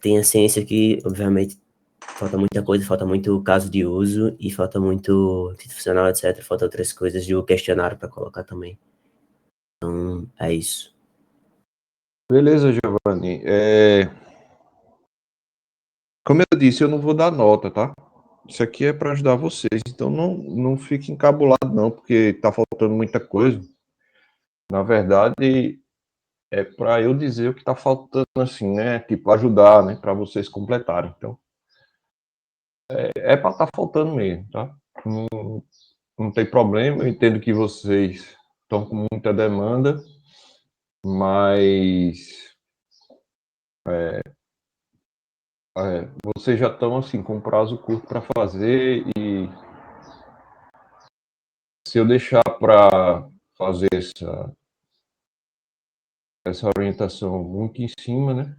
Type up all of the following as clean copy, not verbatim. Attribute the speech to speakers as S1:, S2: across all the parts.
S1: Tenha ciência que, obviamente, falta muita coisa, falta muito caso de uso e falta muito institucional, etc. Falta outras coisas de um questionário para colocar também. Então, é isso.
S2: Beleza, Giovanni. Como eu disse, eu não vou dar nota, tá? Isso aqui é para ajudar vocês, então não fique encabulado não, porque tá faltando muita coisa. Na verdade, é para eu dizer o que tá faltando assim, né? Tipo, ajudar, né? Para vocês completarem. Então, é para tá faltando mesmo, tá? Não tem problema, eu entendo que vocês estão com muita demanda, mas vocês já estão assim com prazo curto para fazer e se eu deixar para fazer essa orientação muito em cima, né?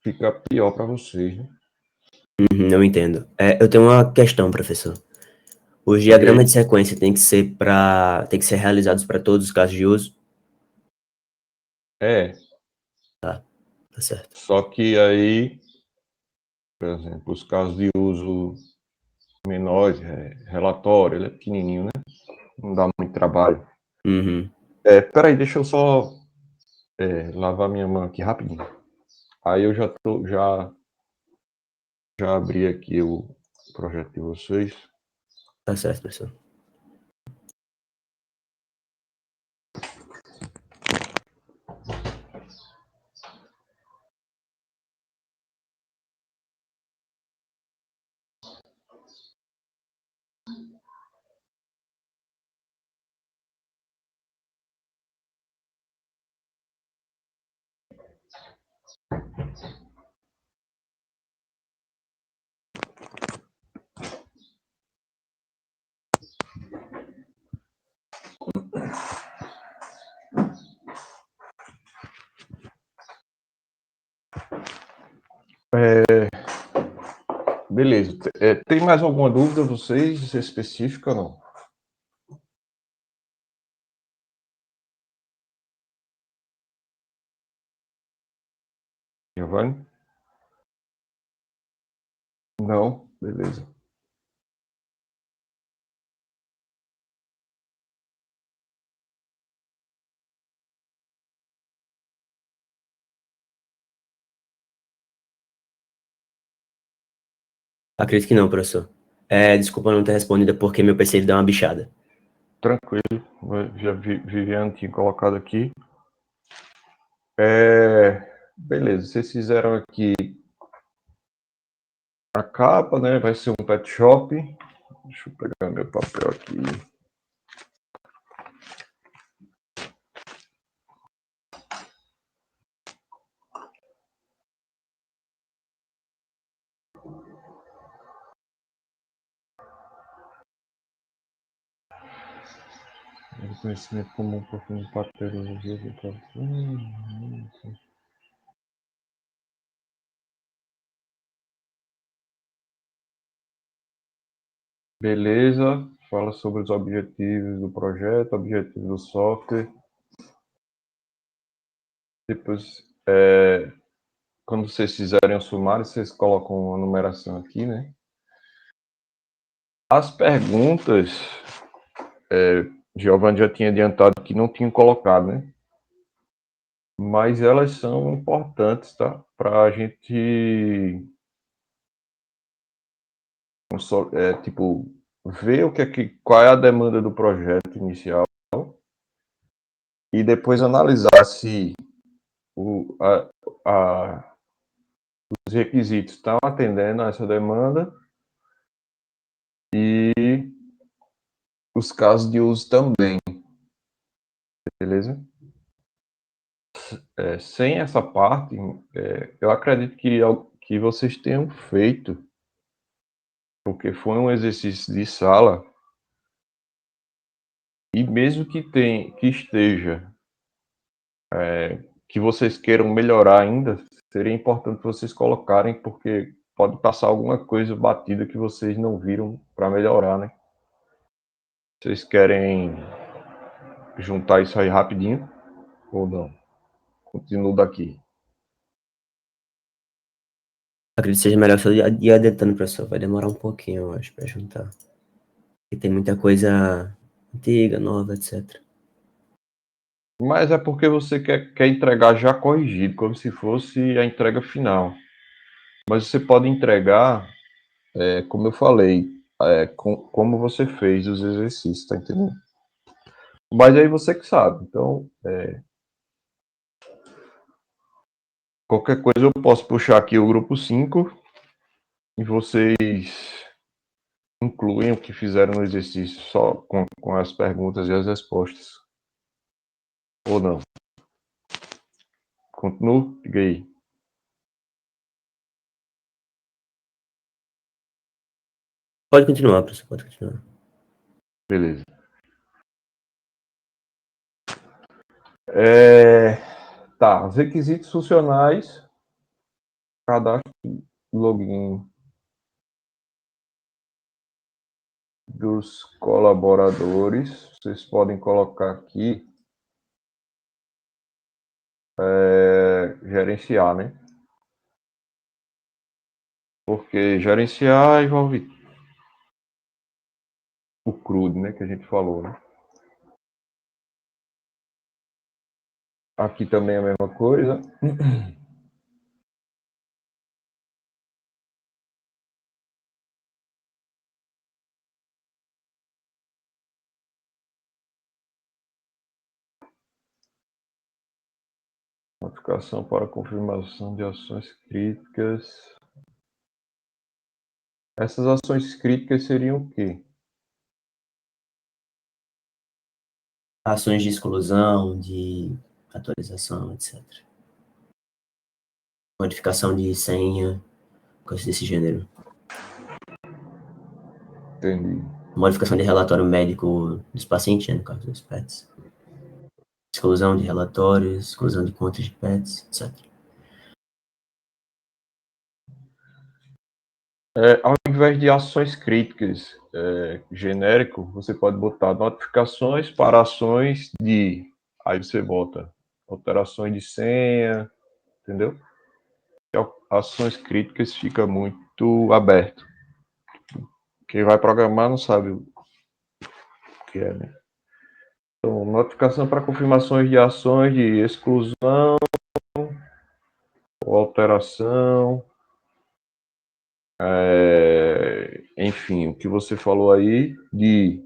S2: Fica pior para vocês, né?
S1: Não entendo. Eu tenho uma questão, professor. Os diagramas de sequência têm que ser realizados para todos os casos de uso? Tá certo.
S2: Só que aí, por exemplo, os casos de uso menores, relatório, ele é pequenininho, né? Não dá muito trabalho.
S1: Uhum.
S2: Peraí, deixa eu só lavar minha mão aqui rapidinho. Aí eu já abri aqui o projeto de vocês.
S1: Tá certo, professor.
S2: Beleza. Tem mais alguma dúvida vocês específica ou não? Giovanni? Não? Beleza.
S1: Acredito que não, professor. Desculpa não ter respondido, porque meu PC ele deu uma bichada.
S2: Tranquilo. Já Viviane tinha colocado aqui. Beleza. Vocês fizeram aqui a capa, né? Vai ser um pet shop. Deixa eu pegar meu papel aqui. Conhecimento comum profundo patologia. Beleza. Fala sobre os objetivos do projeto, objetivos do software. Depois, quando vocês fizerem o sumário, vocês colocam uma numeração aqui, né? As perguntas, Giovanni já tinha adiantado que não tinha colocado, né? Mas elas são importantes, tá? Para a gente, tipo, ver qual é a demanda do projeto inicial e depois analisar se o, a, os requisitos estão atendendo a essa demanda e os casos de uso também, beleza? Sem essa parte, eu acredito que vocês tenham feito, porque foi um exercício de sala, e mesmo que esteja, que vocês queiram melhorar ainda, seria importante vocês colocarem, porque pode passar alguma coisa batida que vocês não viram para melhorar, né? Vocês querem juntar isso aí rapidinho ou não? Continuo daqui.
S1: Acredito que seja melhor que eu ir adentando, professor. Vai demorar um pouquinho, eu acho, para juntar. E tem muita coisa antiga, nova, etc.
S2: Mas é porque você quer entregar já corrigido, como se fosse a entrega final. Mas você pode entregar, como eu falei, como você fez os exercícios, tá entendendo? Mas aí você que sabe. Então, qualquer coisa eu posso puxar aqui o grupo 5 e vocês incluem o que fizeram no exercício só com as perguntas e as respostas. Ou não? Continuo? Diga aí.
S1: Pode continuar, professor, pode continuar.
S2: Beleza. Tá, os requisitos funcionais, cadastro, login dos colaboradores, vocês podem colocar aqui gerenciar, né? Porque gerenciar envolve o CRUD, né, que a gente falou, né? Aqui também é a mesma coisa. Notificação para confirmação de ações críticas. Essas ações críticas seriam o quê?
S1: Ações de exclusão, de atualização, etc. Modificação de senha, coisas desse gênero.
S2: Entendi.
S1: Modificação de relatório médico dos pacientes, né, no caso dos PETs. Exclusão de relatórios, exclusão de contas de PETs, etc.
S2: Ao invés de ações críticas genérico, você pode botar notificações para ações de. Aí você bota alterações de senha, entendeu? Ações críticas fica muito aberto. Quem vai programar não sabe o que é, né? Então, notificação para confirmações de ações de exclusão ou alteração. Enfim, o que você falou aí de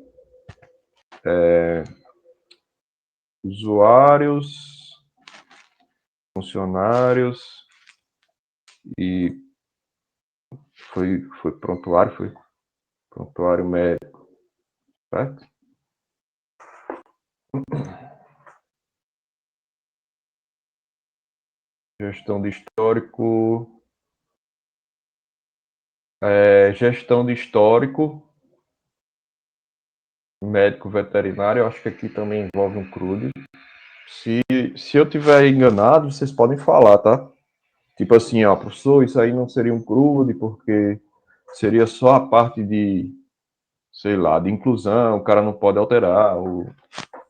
S2: usuários, funcionários e foi prontuário médico, certo? Gestão de histórico, gestão de histórico, médico veterinário, eu acho que aqui também envolve um CRUD. Se eu tiver enganado, vocês podem falar, tá? Tipo assim, ó, professor, isso aí não seria um CRUD, porque seria só a parte de, sei lá, de inclusão, o cara não pode alterar, ou,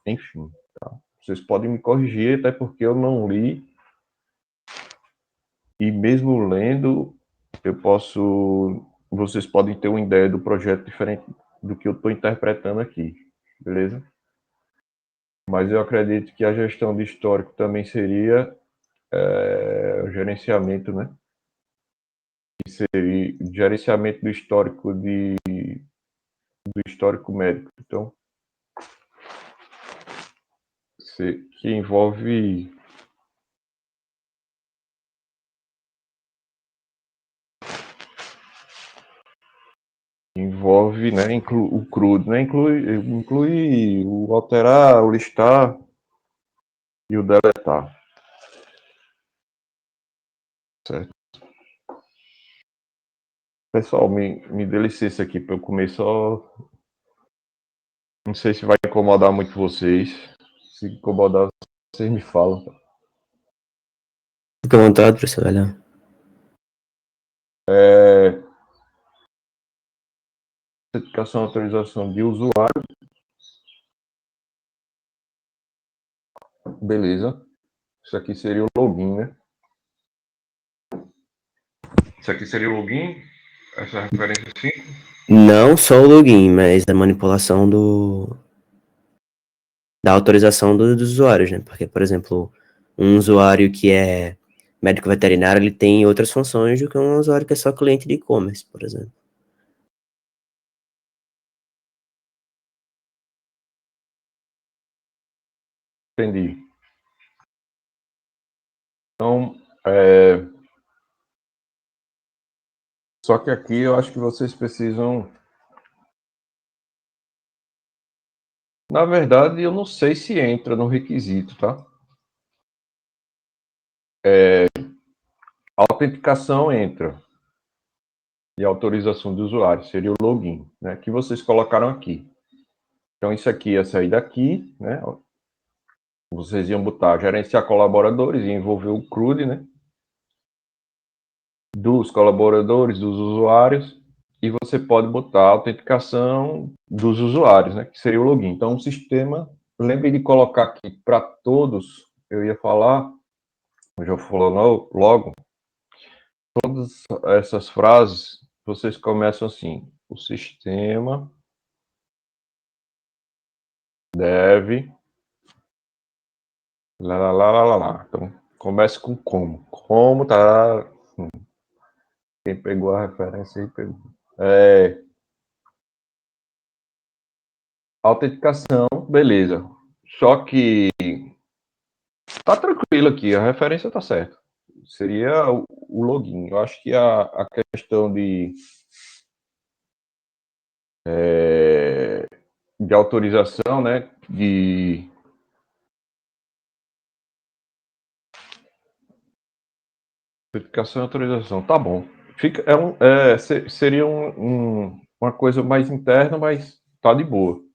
S2: enfim. Tá? Vocês podem me corrigir, até porque eu não li, e mesmo lendo, vocês podem ter uma ideia do projeto diferente do que eu estou interpretando aqui, beleza? Mas eu acredito que a gestão de histórico também seria o gerenciamento, né? Seria gerenciamento do histórico do histórico médico. Então, que envolve, né, o crudo, né, inclui o alterar, o listar e o deletar, certo? Pessoal, me dê licença aqui para eu comer só. Não sei se vai incomodar muito vocês. Se incomodar, vocês me falam.
S1: Fica à vontade, professor, olha.
S2: Certificação e autorização de usuário. Beleza. Isso aqui seria o login, né? Isso aqui seria o login? Essa referência 5?
S1: Não só o login, mas a manipulação da autorização dos usuários, né? Porque, por exemplo, um usuário que é médico veterinário, ele tem outras funções do que um usuário que é só cliente de e-commerce, por exemplo.
S2: Entendi. Então, só que aqui eu acho que vocês precisam... Na verdade, eu não sei se entra no requisito, tá? A autenticação entra. E a autorização do usuário seria o login, né? Que vocês colocaram aqui. Então, isso aqui ia sair daqui, né? Vocês iam botar gerenciar colaboradores e envolver o CRUD, né? Dos colaboradores, dos usuários, e você pode botar a autenticação dos usuários, né? Que seria o login. Então, o sistema, lembre de colocar aqui para todos, eu ia falar, eu já falou logo, todas essas frases, vocês começam assim, o sistema deve lá. Então, comece com como. Como tá. Quem pegou a referência aí pegou. Autenticação, beleza. Só que tá tranquilo aqui, a referência tá certa. Seria o login. Eu acho que a questão de autorização, né? De autenticação e autorização, tá bom. Seria uma coisa mais interna, mas tá de boa.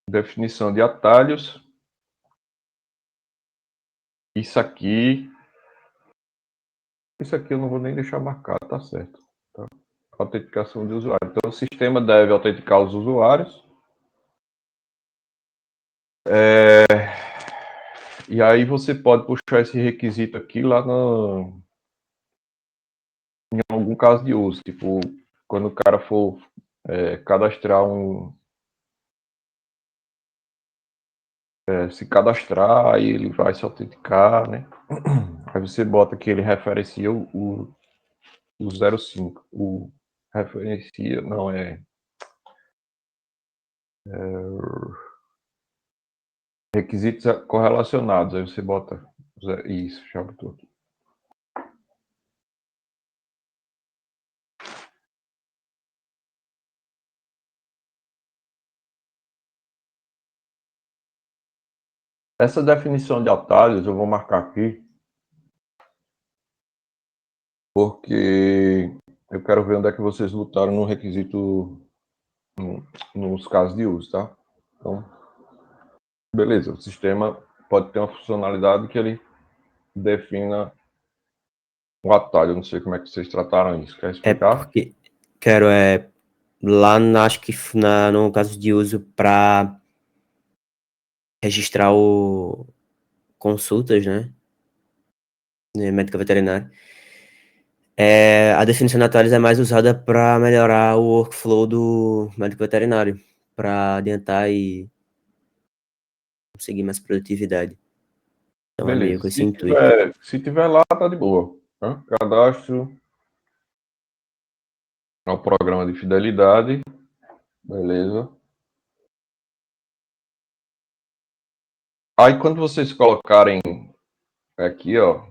S2: Definição de atalhos. Isso aqui eu não vou nem deixar marcado, tá certo. Tá? Autenticação de usuário. Então, o sistema deve autenticar os usuários. E aí você pode puxar esse requisito aqui lá em algum caso de uso. Tipo, quando o cara for cadastrar se cadastrar, aí ele vai se autenticar, né? Aí você bota que ele referencia o 05. O referencia, não requisitos correlacionados. Aí você bota isso, já botou aqui. Essa definição de atalhos eu vou marcar aqui, porque eu quero ver onde é que vocês lutaram no requisito, nos casos de uso, tá? Então, beleza, o sistema pode ter uma funcionalidade que ele defina o atalho. Eu não sei como é que vocês trataram isso. Quer explicar?
S1: Porque, lá acho que no caso de uso para registrar o consultas, né? Médica veterinária. A definição de atalhos é mais usada para melhorar o workflow do médico veterinário, para adiantar e conseguir mais produtividade. Então é meio
S2: Beleza.
S1: com esse intuito.
S2: Se tiver lá, tá de boa. Tá? Cadastro ao programa de fidelidade. Beleza. Aí quando vocês colocarem aqui, ó,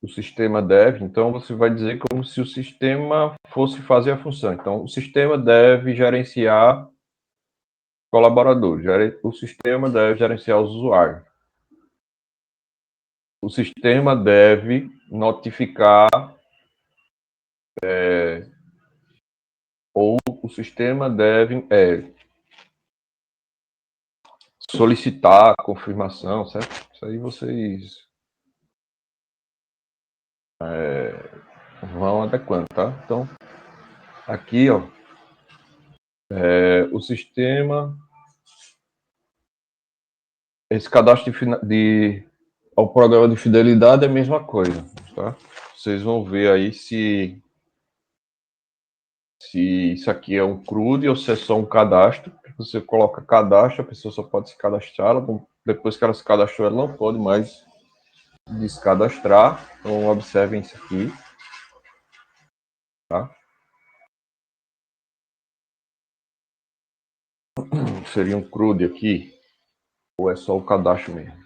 S2: o sistema deve, então você vai dizer como se o sistema fosse fazer a função. Então, o sistema deve gerenciar colaboradores, o sistema deve gerenciar os usuários. O sistema deve notificar ou o sistema deve solicitar a confirmação, certo? Isso aí vocês vão adequando, tá? Então, aqui, ó, o sistema, esse cadastro ao programa de fidelidade é a mesma coisa, tá? Vocês vão ver aí se isso aqui é um CRUD ou se é só um cadastro. Você coloca cadastro, a pessoa só pode se cadastrar. Depois que ela se cadastrou, ela não pode mais descadastrar. Então, observem isso aqui. Tá? Seria um CRUD aqui? Ou é só o cadastro mesmo?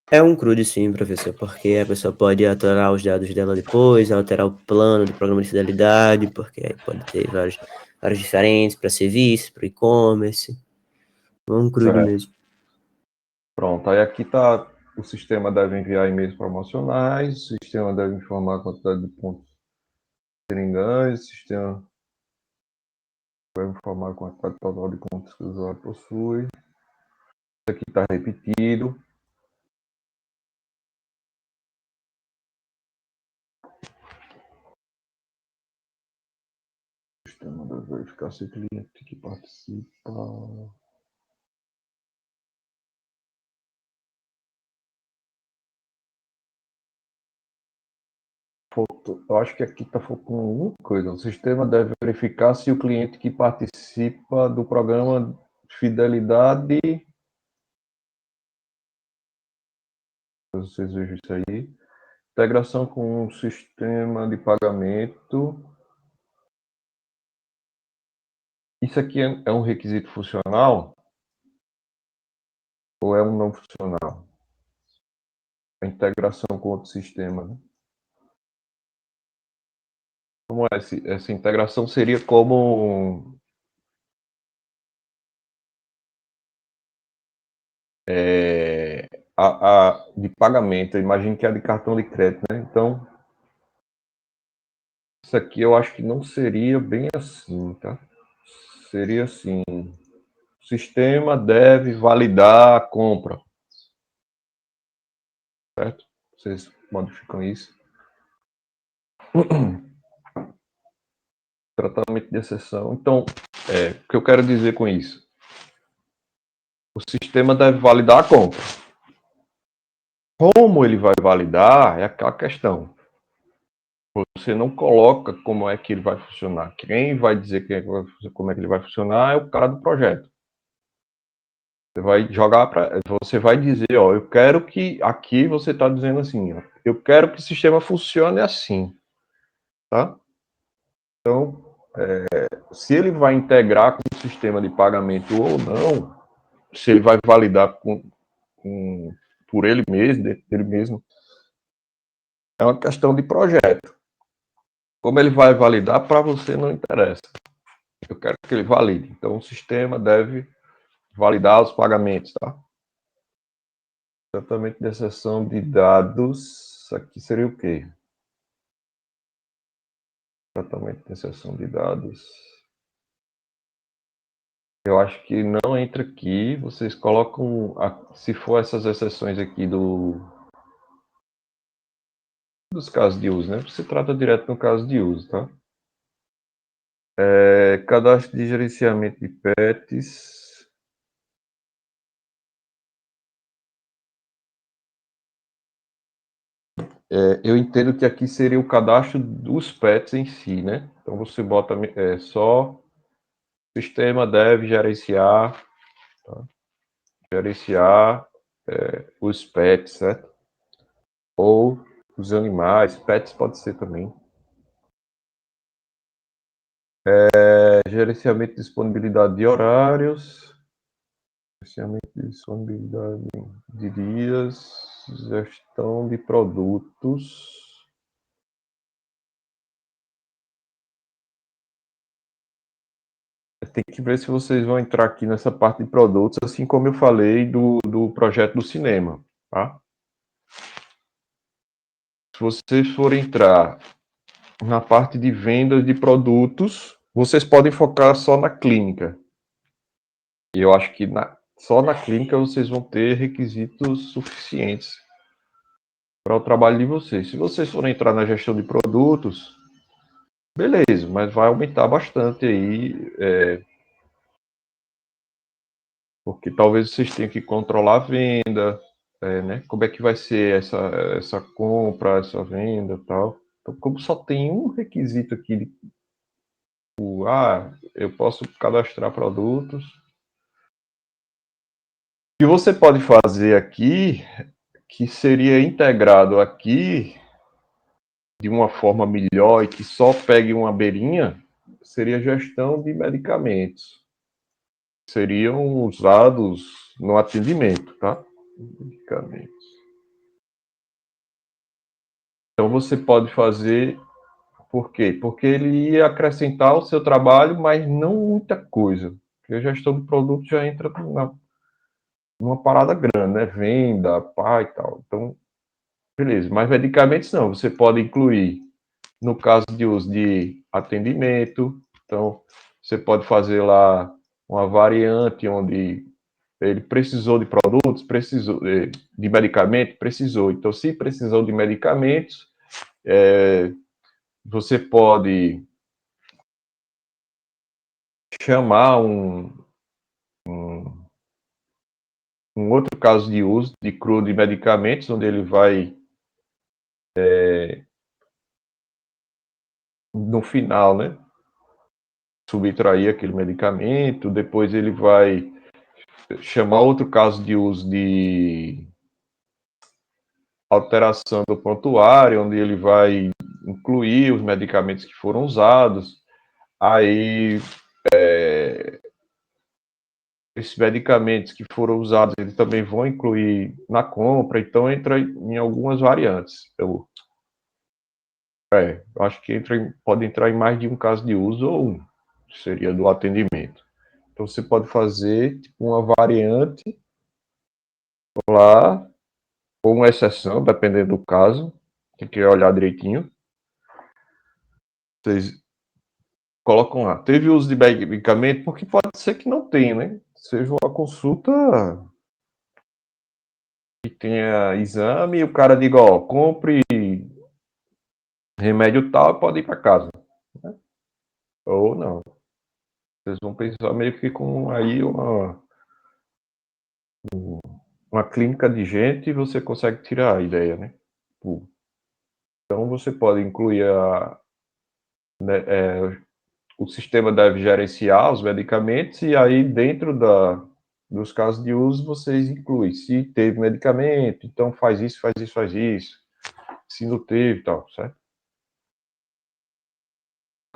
S1: É um CRUD sim, professor, porque a pessoa pode alterar os dados dela depois, alterar o plano do programa de fidelidade, porque aí pode ter vários diferentes para serviço, para e-commerce. É um CRUD
S2: Certo.
S1: mesmo.
S2: Pronto, aí aqui está: o sistema deve enviar e-mails promocionais, o sistema deve informar a quantidade de pontos serem ganhos, o sistema deve informar a quantidade total de pontos que o usuário possui. Isso aqui está repetido. O sistema deve verificar se o cliente que participa... Eu acho que aqui está faltando alguma coisa. O sistema deve verificar se o cliente que participa do programa de fidelidade... Vocês vejam isso aí. Integração com um sistema de pagamento. Isso aqui é um requisito funcional ou é um não funcional? A integração com outro sistema, né? Como é essa integração seria como de pagamento. Eu imagino que é a de cartão de crédito, né? Então, isso aqui eu acho que não seria bem assim, tá? Seria assim: o sistema deve validar a compra, certo? Vocês modificam isso. Tratamento de exceção. Então, o que eu quero dizer com isso? O sistema deve validar a compra. Como ele vai validar é aquela questão. Você não coloca como é que ele vai funcionar. Quem vai dizer como é que ele vai funcionar é o cara do projeto. Você vai jogar para, você vai dizer, ó, eu quero que aqui você está dizendo assim, ó, eu quero que o sistema funcione assim, tá? Então, se ele vai integrar com o sistema de pagamento ou não, se ele vai validar por ele mesmo, é uma questão de projeto. Como ele vai validar, para você não interessa. Eu quero que ele valide. Então, o sistema deve validar os pagamentos, tá? Tratamento de exceção de dados. Isso aqui seria o quê? Tratamento de exceção de dados. Eu acho que não entra aqui. Vocês colocam, se for essas exceções aqui dos casos de uso, né? Você trata direto no caso de uso, tá? Cadastro de gerenciamento de PETs. Eu entendo que aqui seria o cadastro dos PETs em si, né? Então você bota só o sistema deve gerenciar, tá? Gerenciar os PETs, certo? Ou os animais, PETs pode ser também. Gerenciamento de disponibilidade de horários, gerenciamento de disponibilidade de dias, gestão de produtos. Tem que ver se vocês vão entrar aqui nessa parte de produtos, assim como eu falei do projeto do cinema, tá? Se vocês forem entrar na parte de vendas de produtos, vocês podem focar só na clínica. E eu acho que só na clínica vocês vão ter requisitos suficientes para o trabalho de vocês. Se vocês forem entrar na gestão de produtos, beleza, mas vai aumentar bastante aí, porque talvez vocês tenham que controlar a venda, né? Como é que vai ser essa compra, essa venda e tal. Então, como só tem um requisito aqui eu posso cadastrar produtos. O que você pode fazer aqui, que seria integrado aqui de uma forma melhor e que só pegue uma beirinha, seria gestão de medicamentos. Seriam usados no atendimento, tá? Medicamentos. Então você pode fazer, por quê? Porque ele ia acrescentar ao seu trabalho, mas não muita coisa. Porque a gestão de produto já entra numa parada grande, né? Venda, pá e tal. Então, beleza. Mas medicamentos não, você pode incluir no caso de uso de atendimento. Então, você pode fazer lá uma variante onde ele precisou de produtos, precisou de medicamento, precisou. Então, se precisou de medicamentos, você pode chamar um outro caso de uso de CRU de medicamentos, onde ele vai, no final, né, subtrair aquele medicamento, depois ele vai chamar outro caso de uso de alteração do prontuário, onde ele vai incluir os medicamentos que foram usados. Aí, esses medicamentos que foram usados, eles também vão incluir na compra, então entra em algumas variantes. Eu acho que pode entrar em mais de um caso de uso ou um, seria do atendimento. Então, você pode fazer tipo, uma variante lá, ou uma exceção, dependendo do caso, tem que olhar direitinho. Vocês colocam lá, teve uso de medicamento, porque pode ser que não tenha, né? Seja uma consulta que tenha exame e o cara diga, ó, compre remédio tal e pode ir para casa. Né? Ou não. Vocês vão pensar meio que com aí uma clínica de gente e você consegue tirar a ideia, né? Então você pode incluir né, o sistema deve gerenciar os medicamentos e aí dentro dos casos de uso vocês incluem. Se teve medicamento, então faz isso, faz isso, faz isso. Se não teve, tal, certo?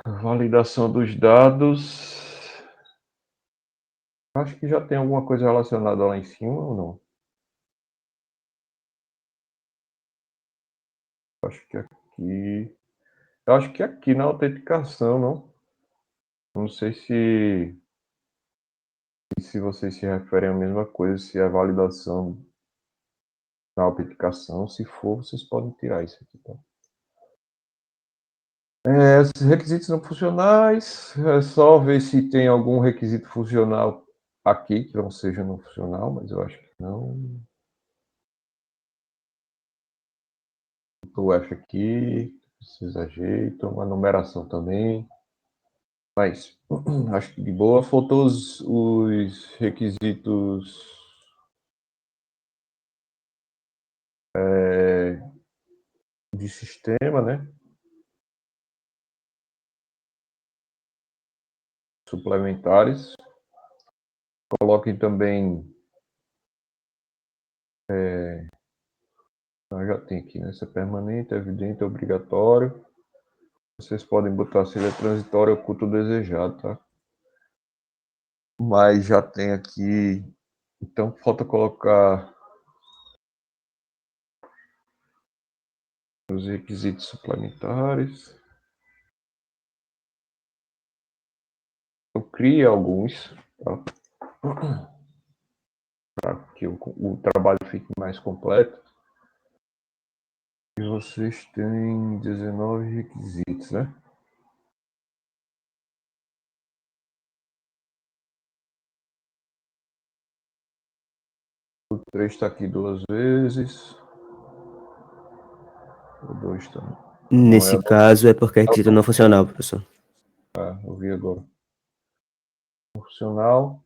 S2: Validação dos dados. Acho que já tem alguma coisa relacionada lá em cima ou não? Acho que aqui. Eu acho que aqui na autenticação, não? Não sei se vocês se referem à mesma coisa, se é validação na autenticação. Se for, vocês podem tirar isso aqui, tá? Os requisitos não funcionais, é só ver se tem algum requisito funcional aqui, que não seja não funcional, mas eu acho que não. O F aqui, precisa ajeito, uma numeração também. Mas acho que de boa. Faltou os requisitos de sistema, né? Suplementares. Coloquem também. Já tem aqui, né? Se é permanente, evidente, obrigatório. Vocês podem botar se ele é transitório, oculto desejado, tá? Mas já tem aqui. Então falta colocar os requisitos suplementares. Eu criei alguns, tá? Para que o trabalho fique mais completo. E vocês têm 19 requisitos, né? O 3 está aqui 2 vezes. O 2 também. Não é
S1: Nesse caso é porque é requisito não funcional, professor.
S2: eu vi agora. Funcional.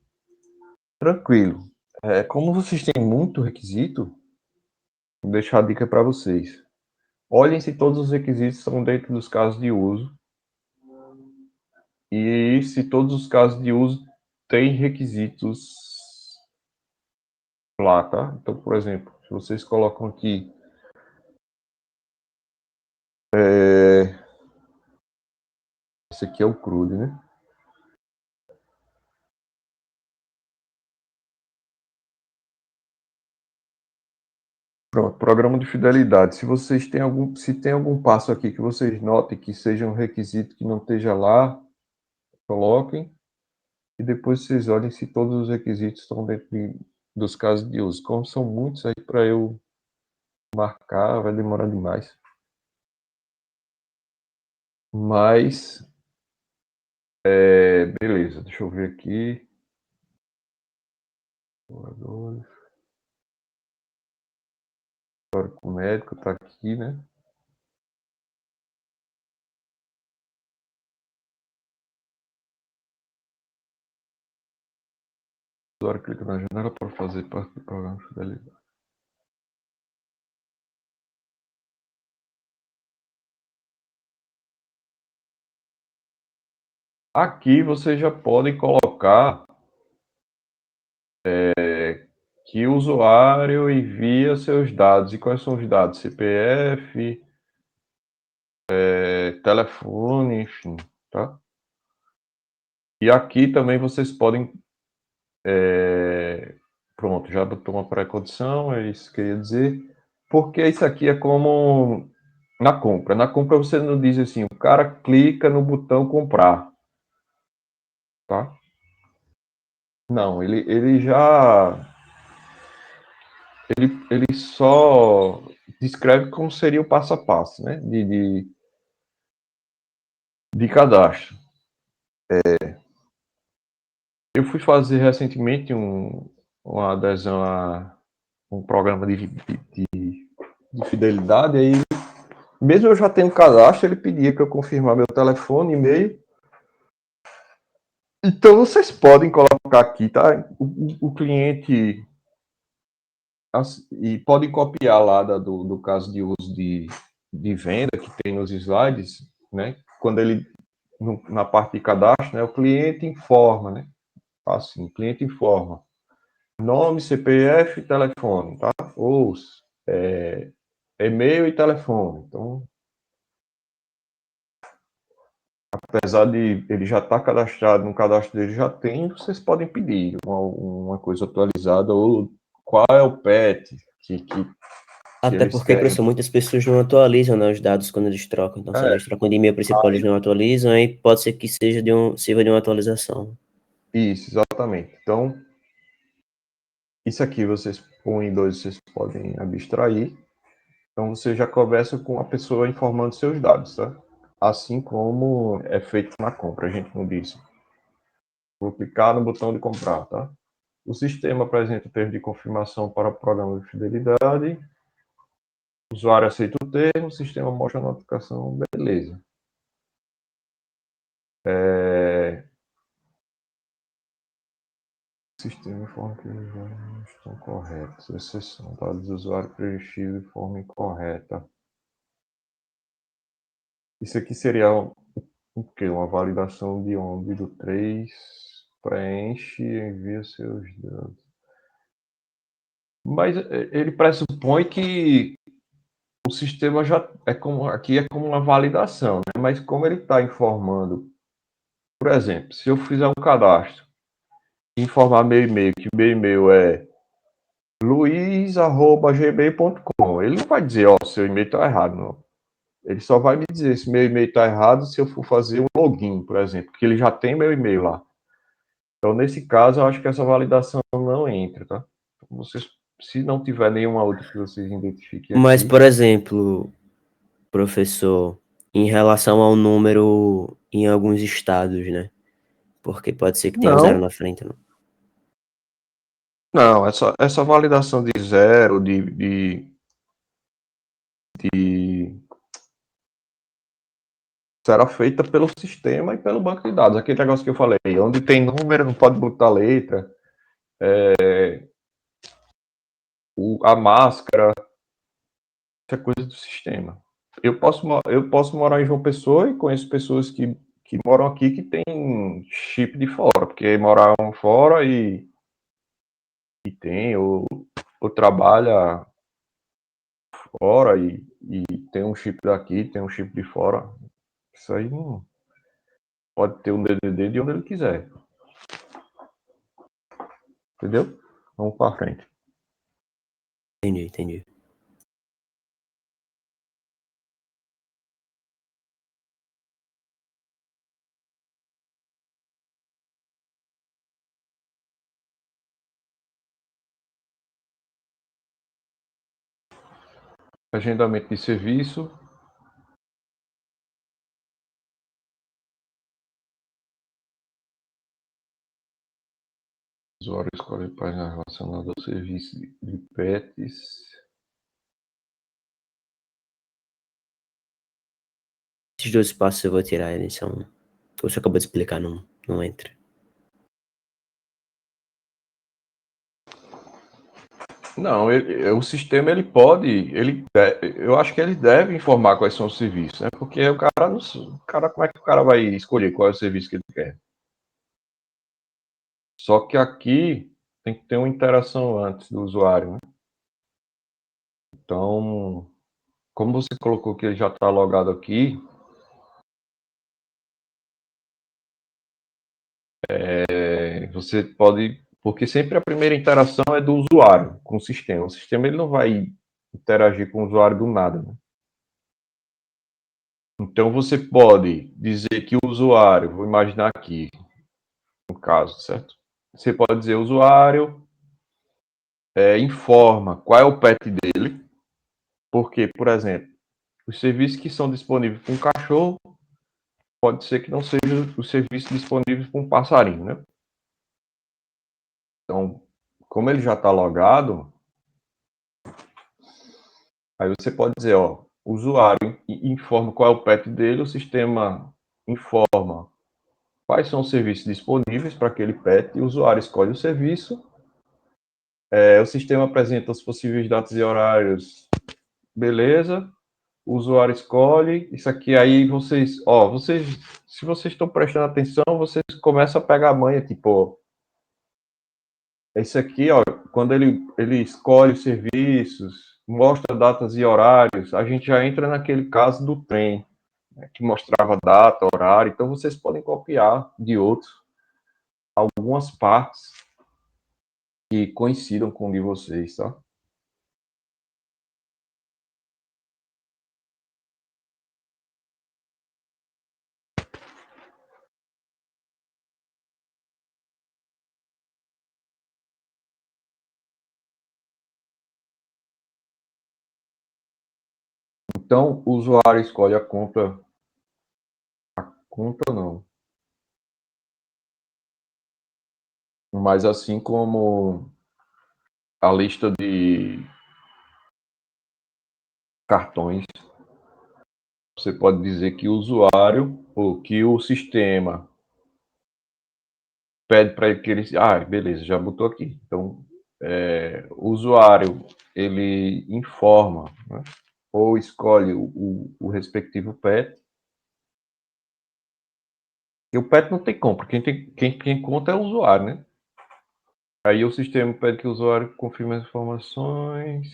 S2: Tranquilo. Como vocês têm muito requisito, Vou deixar a dica para vocês. Olhem se todos os requisitos estão dentro dos casos de uso e se todos os casos de uso têm requisitos lá, tá? Então, por exemplo, se vocês colocam aqui esse aqui é o CRUD, né? Pronto, programa de fidelidade. Se tem algum passo aqui que vocês notem que seja um requisito que não esteja lá, coloquem e depois vocês olhem se todos os requisitos estão dentro dos casos de uso. Como são muitos aí para eu marcar, vai demorar demais. Mas, beleza, deixa eu ver aqui. Histórico médico está aqui, né? O usuário clica na janela para fazer parte do programa de fidelidade. Aqui vocês já podem colocar que o usuário envia seus dados. E quais são os dados? CPF, telefone, enfim, tá? E aqui também vocês podem... pronto, já botou uma pré-condição, é isso que eu ia dizer. Porque isso aqui é como na compra. Na compra você não diz assim, o cara clica no botão comprar, tá? Não, ele já... Ele só descreve como seria o passo a passo, né? De cadastro. Eu fui fazer recentemente uma adesão a um programa de fidelidade, aí, mesmo eu já tendo cadastro, ele pedia que eu confirmar meu telefone, e-mail. Então, vocês podem colocar aqui, tá? O cliente... E podem copiar lá do caso de uso de venda que tem nos slides, né? Quando ele, na parte de cadastro, né? O cliente informa, né? Assim, o cliente informa nome, CPF e telefone, tá? Ou e-mail e telefone. Então, apesar de ele já estar cadastrado, no cadastro dele já tem, vocês podem pedir uma coisa atualizada, ou qual é o PET que
S1: Até
S2: eles
S1: porque,
S2: querem.
S1: professor, muitas pessoas não atualizam, né, os dados quando eles trocam. Então, se eles trocam de e-mail principal, eles não atualizam, aí pode ser que sirva de uma atualização.
S2: Isso, exatamente. Então, isso aqui vocês, com o Windows, vocês podem abstrair. Então, você já começa com a pessoa informando seus dados, tá? Assim como é feito na compra, a gente não diz. Vou clicar no botão de comprar, tá? O sistema apresenta o termo de confirmação para o programa de fidelidade. O usuário aceita o termo, o sistema mostra a notificação, beleza. O sistema informa que os usuários não estão corretos. Exceção, dados do usuário preenchidos de forma incorreta. Isso aqui seria o quê? Uma validação de onde? Do 3, preenche e envia seus dados. Mas ele pressupõe que o sistema já aqui é como uma validação, né? Mas como ele está informando, por exemplo, se eu fizer um cadastro e informar meu e-mail, que meu e-mail é luiz@gmail.com, ele não vai dizer, ó, seu e-mail está errado, não. Ele só vai me dizer se meu e-mail está errado se eu for fazer um login, por exemplo, porque ele já tem meu e-mail lá. Então, nesse caso, eu acho que essa validação não entra, tá? Vocês, se não tiver nenhuma outra que vocês identifiquem
S1: Mas,
S2: aqui...
S1: por exemplo, professor, em relação ao número em alguns estados, né? Porque pode ser que tenha um zero
S2: Não,
S1: na frente, não.
S2: não, essa validação de zero, será feita pelo sistema e pelo banco de dados. Aquele negócio que eu falei, onde tem número, não pode botar letra, a máscara, Isso é coisa do sistema. Eu posso morar em João Pessoa e conheço pessoas que moram aqui que tem chip de fora, porque moraram fora tem, ou trabalha fora e tem um chip daqui, tem um chip de fora. Isso aí não pode ter um DDD de onde ele quiser. Entendeu? Vamos para frente.
S1: Entendi.
S2: Agendamento de serviço. O usuário escolhe página relacionada ao serviço de pets.
S1: Esses dois passos eu vou tirar, eles são. Você acabou de explicar, não entra.
S2: Não, o sistema ele pode, eu acho que ele deve informar quais são os serviços, né? Porque o cara não, como é que o cara vai escolher qual é o serviço que ele quer? Só que aqui tem que ter uma interação antes do usuário, né? Então, como você colocou que ele já está logado aqui, você pode, porque sempre a primeira interação é do usuário com o sistema. O sistema ele não vai interagir com o usuário do nada, né? Então você pode dizer que o usuário, vou imaginar aqui, no caso, certo? Você pode dizer, o usuário informa qual é o pet dele, porque, por exemplo, os serviços que são disponíveis para um cachorro, pode ser que não seja o serviço disponível para um passarinho, né? Então, como ele já está logado, aí você pode dizer, ó, o usuário informa qual é o pet dele, o sistema informa quais são os serviços disponíveis para aquele pet, e o usuário escolhe o serviço, o sistema apresenta os possíveis datas e horários, beleza, o usuário escolhe, isso aqui aí se vocês estão prestando atenção, vocês começam a pegar a manha, tipo, esse aqui, ó, quando ele escolhe os serviços, mostra datas e horários, a gente já entra naquele caso do trem, né, que mostrava data, horário, então vocês podem copiar de outros algumas partes que coincidam com o de vocês, tá? Então, o usuário escolhe a conta não, mas assim como a lista de cartões, você pode dizer que o usuário ou que o sistema pede para ele que ele... Ah, beleza, já botou aqui. Então, o usuário, ele informa, né, ou escolhe o respectivo pet. E o pet não tem compra, quem conta é o usuário, né? Aí o sistema pede que o usuário confirme as informações.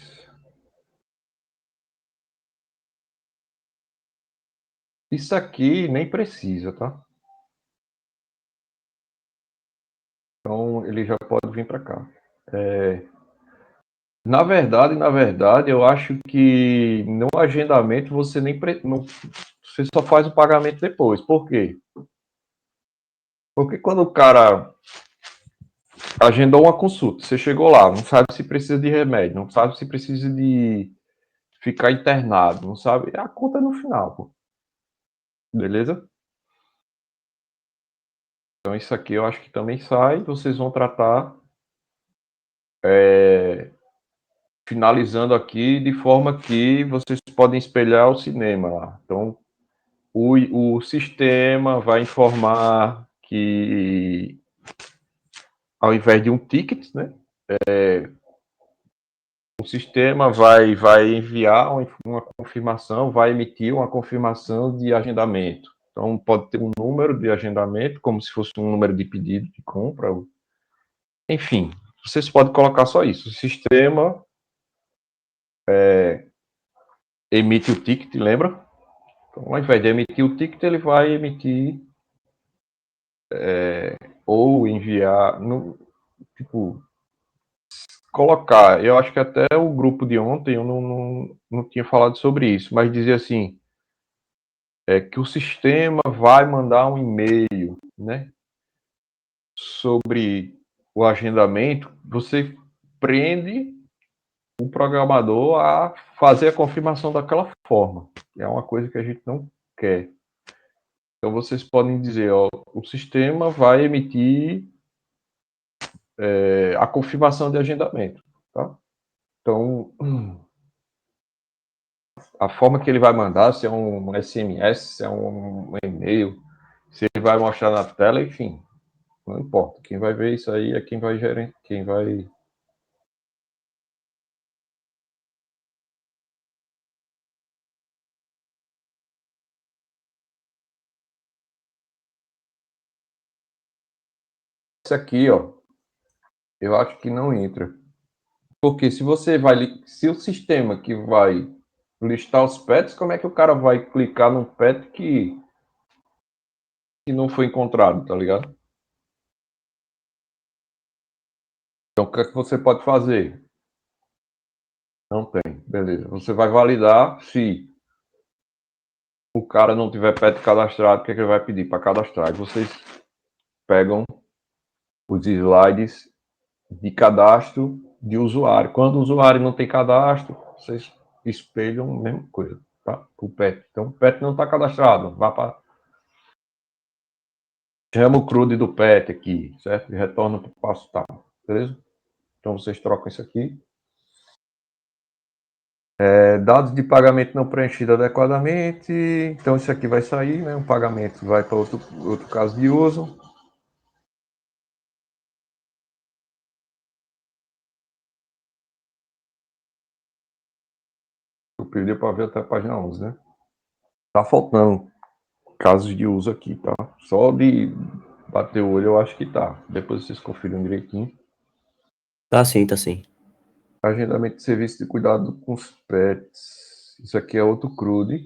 S2: Isso aqui nem precisa, tá? Então ele já pode vir para cá. Na verdade, eu acho que no agendamento você nem não, você só faz o pagamento depois. Por quê? Porque quando o cara agendou uma consulta, você chegou lá, não sabe se precisa de remédio, não sabe se precisa de ficar internado, não sabe, a conta é no final, pô. Beleza? Então isso aqui eu acho que também sai, vocês vão tratar finalizando aqui de forma que vocês podem espelhar o cinema lá. Então o sistema vai informar que ao invés de um ticket, né, o sistema vai enviar uma confirmação, vai emitir uma confirmação de agendamento. Então, pode ter um número de agendamento, como se fosse um número de pedido de compra. Enfim, vocês podem colocar só isso. O sistema emite o ticket, lembra? Então, ao invés de emitir o ticket, ele vai emitir ou enviar, tipo, colocar. Eu acho que até o grupo de ontem eu não tinha falado sobre isso, mas dizia assim, que o sistema vai mandar um e-mail, né, sobre o agendamento. Você prende o programador a fazer a confirmação daquela forma. É uma coisa que a gente não quer. Então vocês podem dizer, ó, o sistema vai emitir a confirmação de agendamento, tá? Então, a forma que ele vai mandar, se é um SMS, se é um e-mail, se ele vai mostrar na tela, enfim, não importa. Quem vai ver isso aí é quem vai gerir, quem vai. Isso aqui, ó, eu acho que não entra. Porque se você vai, se o sistema que vai listar os pets, como é que o cara vai clicar num pet que não foi encontrado, tá ligado? Então, o que é que você pode fazer? Não tem, beleza. Você vai validar se o cara não tiver pet cadastrado, o que é que ele vai pedir para cadastrar? E vocês pegam os slides de cadastro de usuário. Quando o usuário não tem cadastro, vocês espelham a mesma coisa, tá? O pet. Então, o pet não está cadastrado. Vá para chama o CRUD do pet aqui, certo? E retorna para o passo tal, beleza? Então vocês trocam isso aqui. Dados de pagamento não preenchido adequadamente. Então isso aqui vai sair, né? Um pagamento vai para outro caso de uso. Eu perdi para ver até a página 11, né? Tá faltando casos de uso aqui, tá? Só de bater o olho eu acho que tá. Depois vocês confiram direitinho.
S1: Tá sim, tá sim.
S2: Agendamento de serviço de cuidado com os pets. Isso aqui é outro CRUD.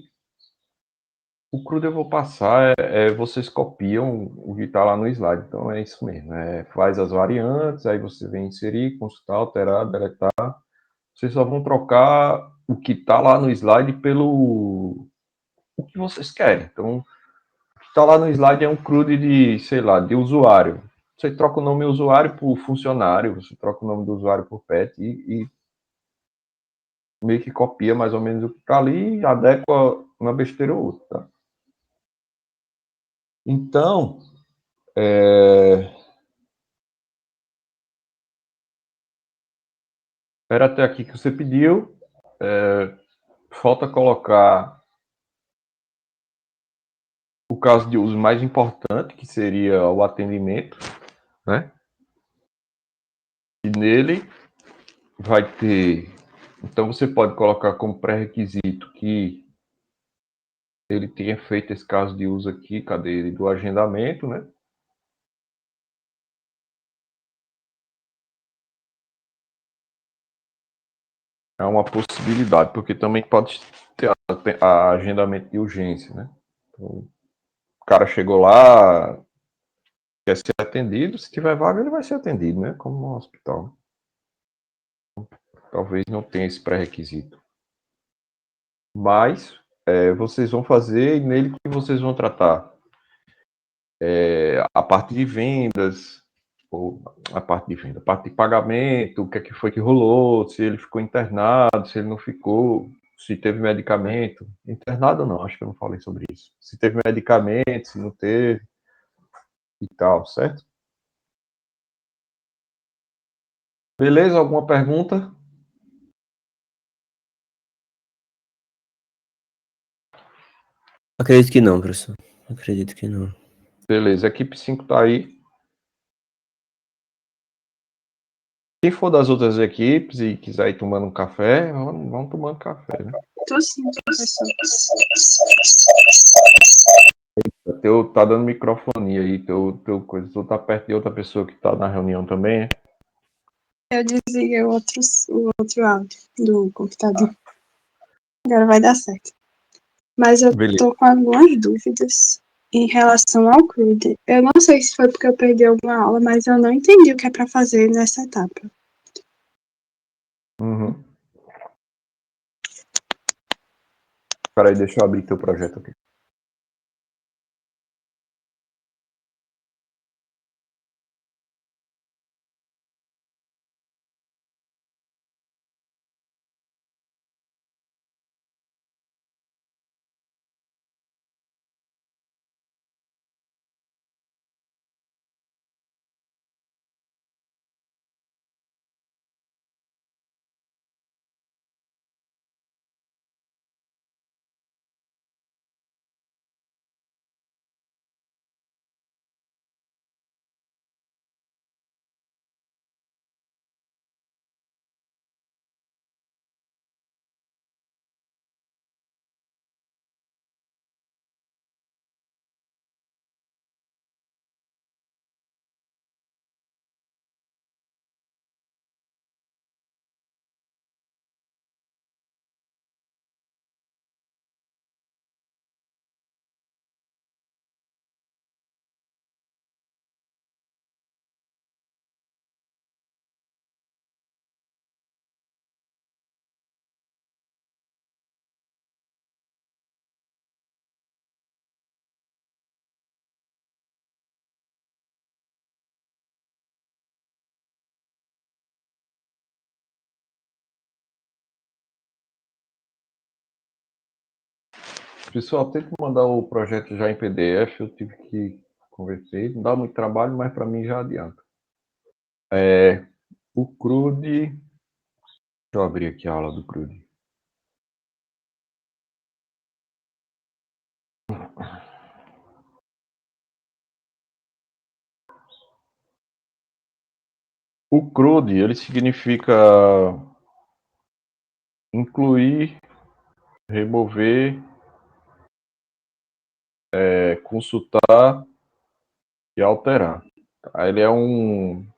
S2: O CRUD eu vou passar, vocês copiam o que está lá no slide, então é isso mesmo. Faz as variantes, aí você vem inserir, consultar, alterar, deletar. Vocês só vão trocar o que está lá no slide pelo o que vocês querem. Então, o que está lá no slide é um CRUD de, sei lá, de usuário. Você troca o nome do usuário por funcionário, você troca o nome do usuário por pet e meio que copia mais ou menos o que está ali e adequa uma besteira ou outra, tá? Então, era até aqui que você pediu. Falta colocar o caso de uso mais importante, que seria o atendimento, né? E nele vai ter. Então você pode colocar como pré-requisito que ele tenha feito esse caso de uso aqui, cadê ele? Do agendamento, né? É uma possibilidade, porque também pode ter agendamento de urgência, né? Então, o cara chegou lá, quer ser atendido, se tiver vaga, ele vai ser atendido, né? Como no hospital. Talvez não tenha esse pré-requisito. Mas vocês vão fazer e nele que vocês vão tratar a parte de vendas, ou a parte de venda, a parte de pagamento, o que é que foi que rolou, se ele ficou internado, se ele não ficou, se teve medicamento. Internado não, acho que eu não falei sobre isso. Se teve medicamento, se não teve e tal, certo? Beleza? Alguma pergunta?
S1: Acredito que não, professor. Acredito que não.
S2: Beleza, a equipe 5 tá aí. Quem for das outras equipes e quiser ir tomando um café, vamos tomando café, né?
S3: Tô sim, professor.
S2: Tá dando microfonia aí, teu coisa. Tu tá perto de outra pessoa que tá na reunião também, é?
S3: Eu desliguei o outro áudio do computador. Agora vai dar certo. Mas eu
S2: Beleza.
S3: tô com algumas dúvidas em relação ao CRUD. Eu não sei se foi porque eu perdi alguma aula, mas eu não entendi o que é para fazer nessa etapa.
S2: Uhum. Peraí, deixa eu abrir teu projeto aqui. Pessoal, tem que mandar o projeto já em PDF, eu tive que converter. Não dá muito trabalho, mas para mim já adianta. O CRUD. Deixa eu abrir aqui a aula do CRUD. O CRUD, ele significa incluir, remover, consultar e alterar. Ele é um... Não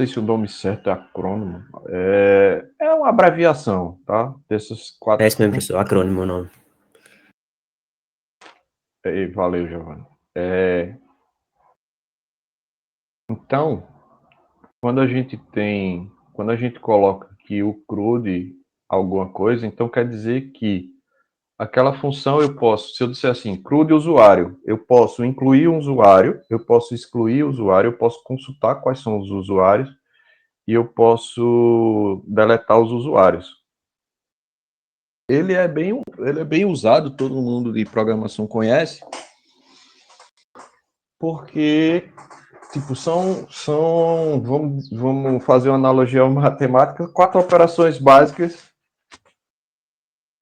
S2: sei se o nome certo é acrônimo. É uma abreviação, tá? Desses quatro...
S1: É isso mesmo, professor. Acrônimo o nome.
S2: Valeu, Giovanni. Então, quando a gente coloca aqui o CRUD alguma coisa, então quer dizer que aquela função eu posso, se eu disser assim, CRUD usuário, eu posso incluir um usuário, eu posso excluir o usuário, eu posso consultar quais são os usuários e eu posso deletar os usuários. Ele é bem usado, todo mundo de programação conhece, porque tipo, vamos fazer uma analogia matemática, 4 operações básicas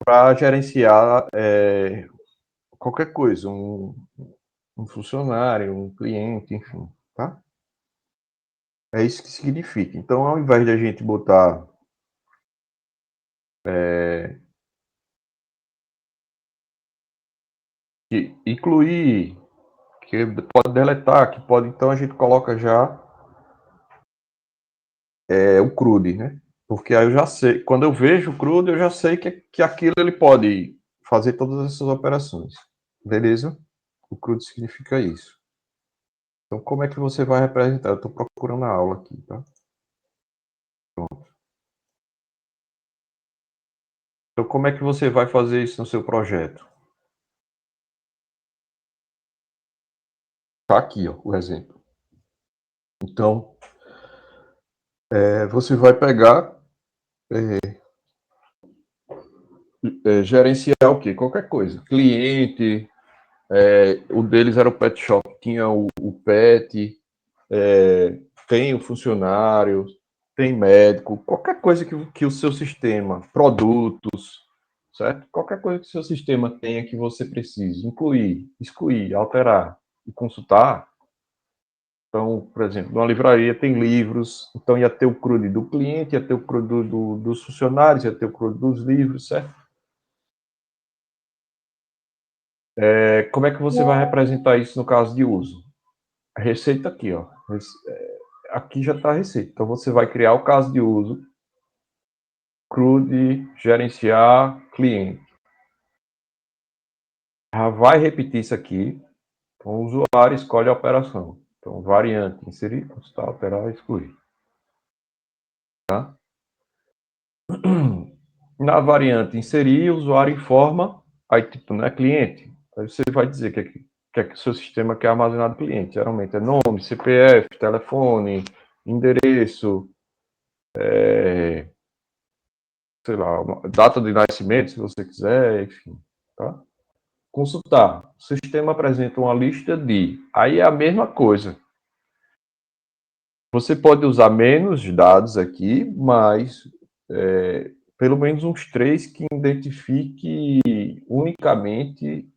S2: para gerenciar qualquer coisa, um funcionário, um cliente, enfim, tá? É isso que significa. Então, ao invés de a gente botar incluir, que pode deletar, que pode, então a gente coloca já o CRUD, né? Porque aí eu já sei, quando eu vejo o CRUD, eu já sei que aquilo ele pode fazer todas essas operações. Beleza? O CRUD significa isso. Então, como é que você vai representar? Eu estou procurando a aula aqui, tá? Pronto. Então, como é que você vai fazer isso no seu projeto? Tá aqui, ó, o exemplo. Então, você vai pegar, gerenciar o quê? Qualquer coisa. Cliente, o deles era o pet shop, tinha o pet, tem o funcionário, tem médico, qualquer coisa que o seu sistema, produtos, certo? Qualquer coisa que o seu sistema tenha que você precise incluir, excluir, alterar e consultar, Então, por exemplo, numa livraria tem livros, então ia ter o CRUD do cliente, ia ter o CRUD dos funcionários, ia ter o CRUD dos livros, certo? Como é que você vai representar isso no caso de uso? A receita aqui, ó. Aqui já está a receita. Então, você vai criar o caso de uso, CRUD, gerenciar, cliente. Já vai repetir isso aqui. Então, o usuário escolhe a operação. Então, variante, inserir, consultar, alterar, excluir. Tá? Na variante inserir, o usuário informa, aí tipo, não é cliente. Aí você vai dizer que o seu sistema quer armazenar do cliente. Geralmente é nome, CPF, telefone, endereço, sei lá, data de nascimento, se você quiser, enfim. Tá? Consultar. O sistema apresenta uma lista de. Aí é a mesma coisa. Você pode usar menos dados aqui, mas pelo menos uns 3 que identifique unicamente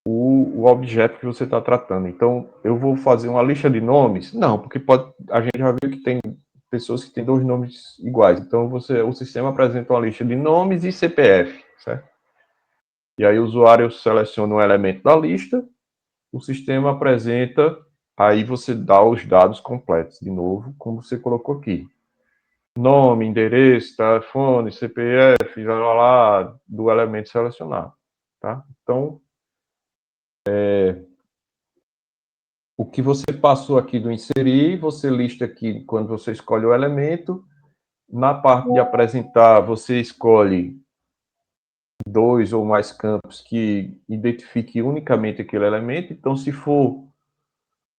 S2: o objeto que você está tratando. Então, eu vou fazer uma lista de nomes? Não, porque a gente já viu que tem pessoas que têm 2 nomes iguais. Então, o sistema apresenta uma lista de nomes e CPF, certo? E aí o usuário seleciona um elemento da lista, o sistema apresenta, aí você dá os dados completos, de novo, como você colocou aqui. Nome, endereço, telefone, CPF, lá, do elemento selecionado. Tá? Então, o que você passou aqui do inserir, você lista aqui quando você escolhe o elemento. Na parte de apresentar, você escolhe 2 ou mais campos que identifique unicamente aquele elemento. Então, se for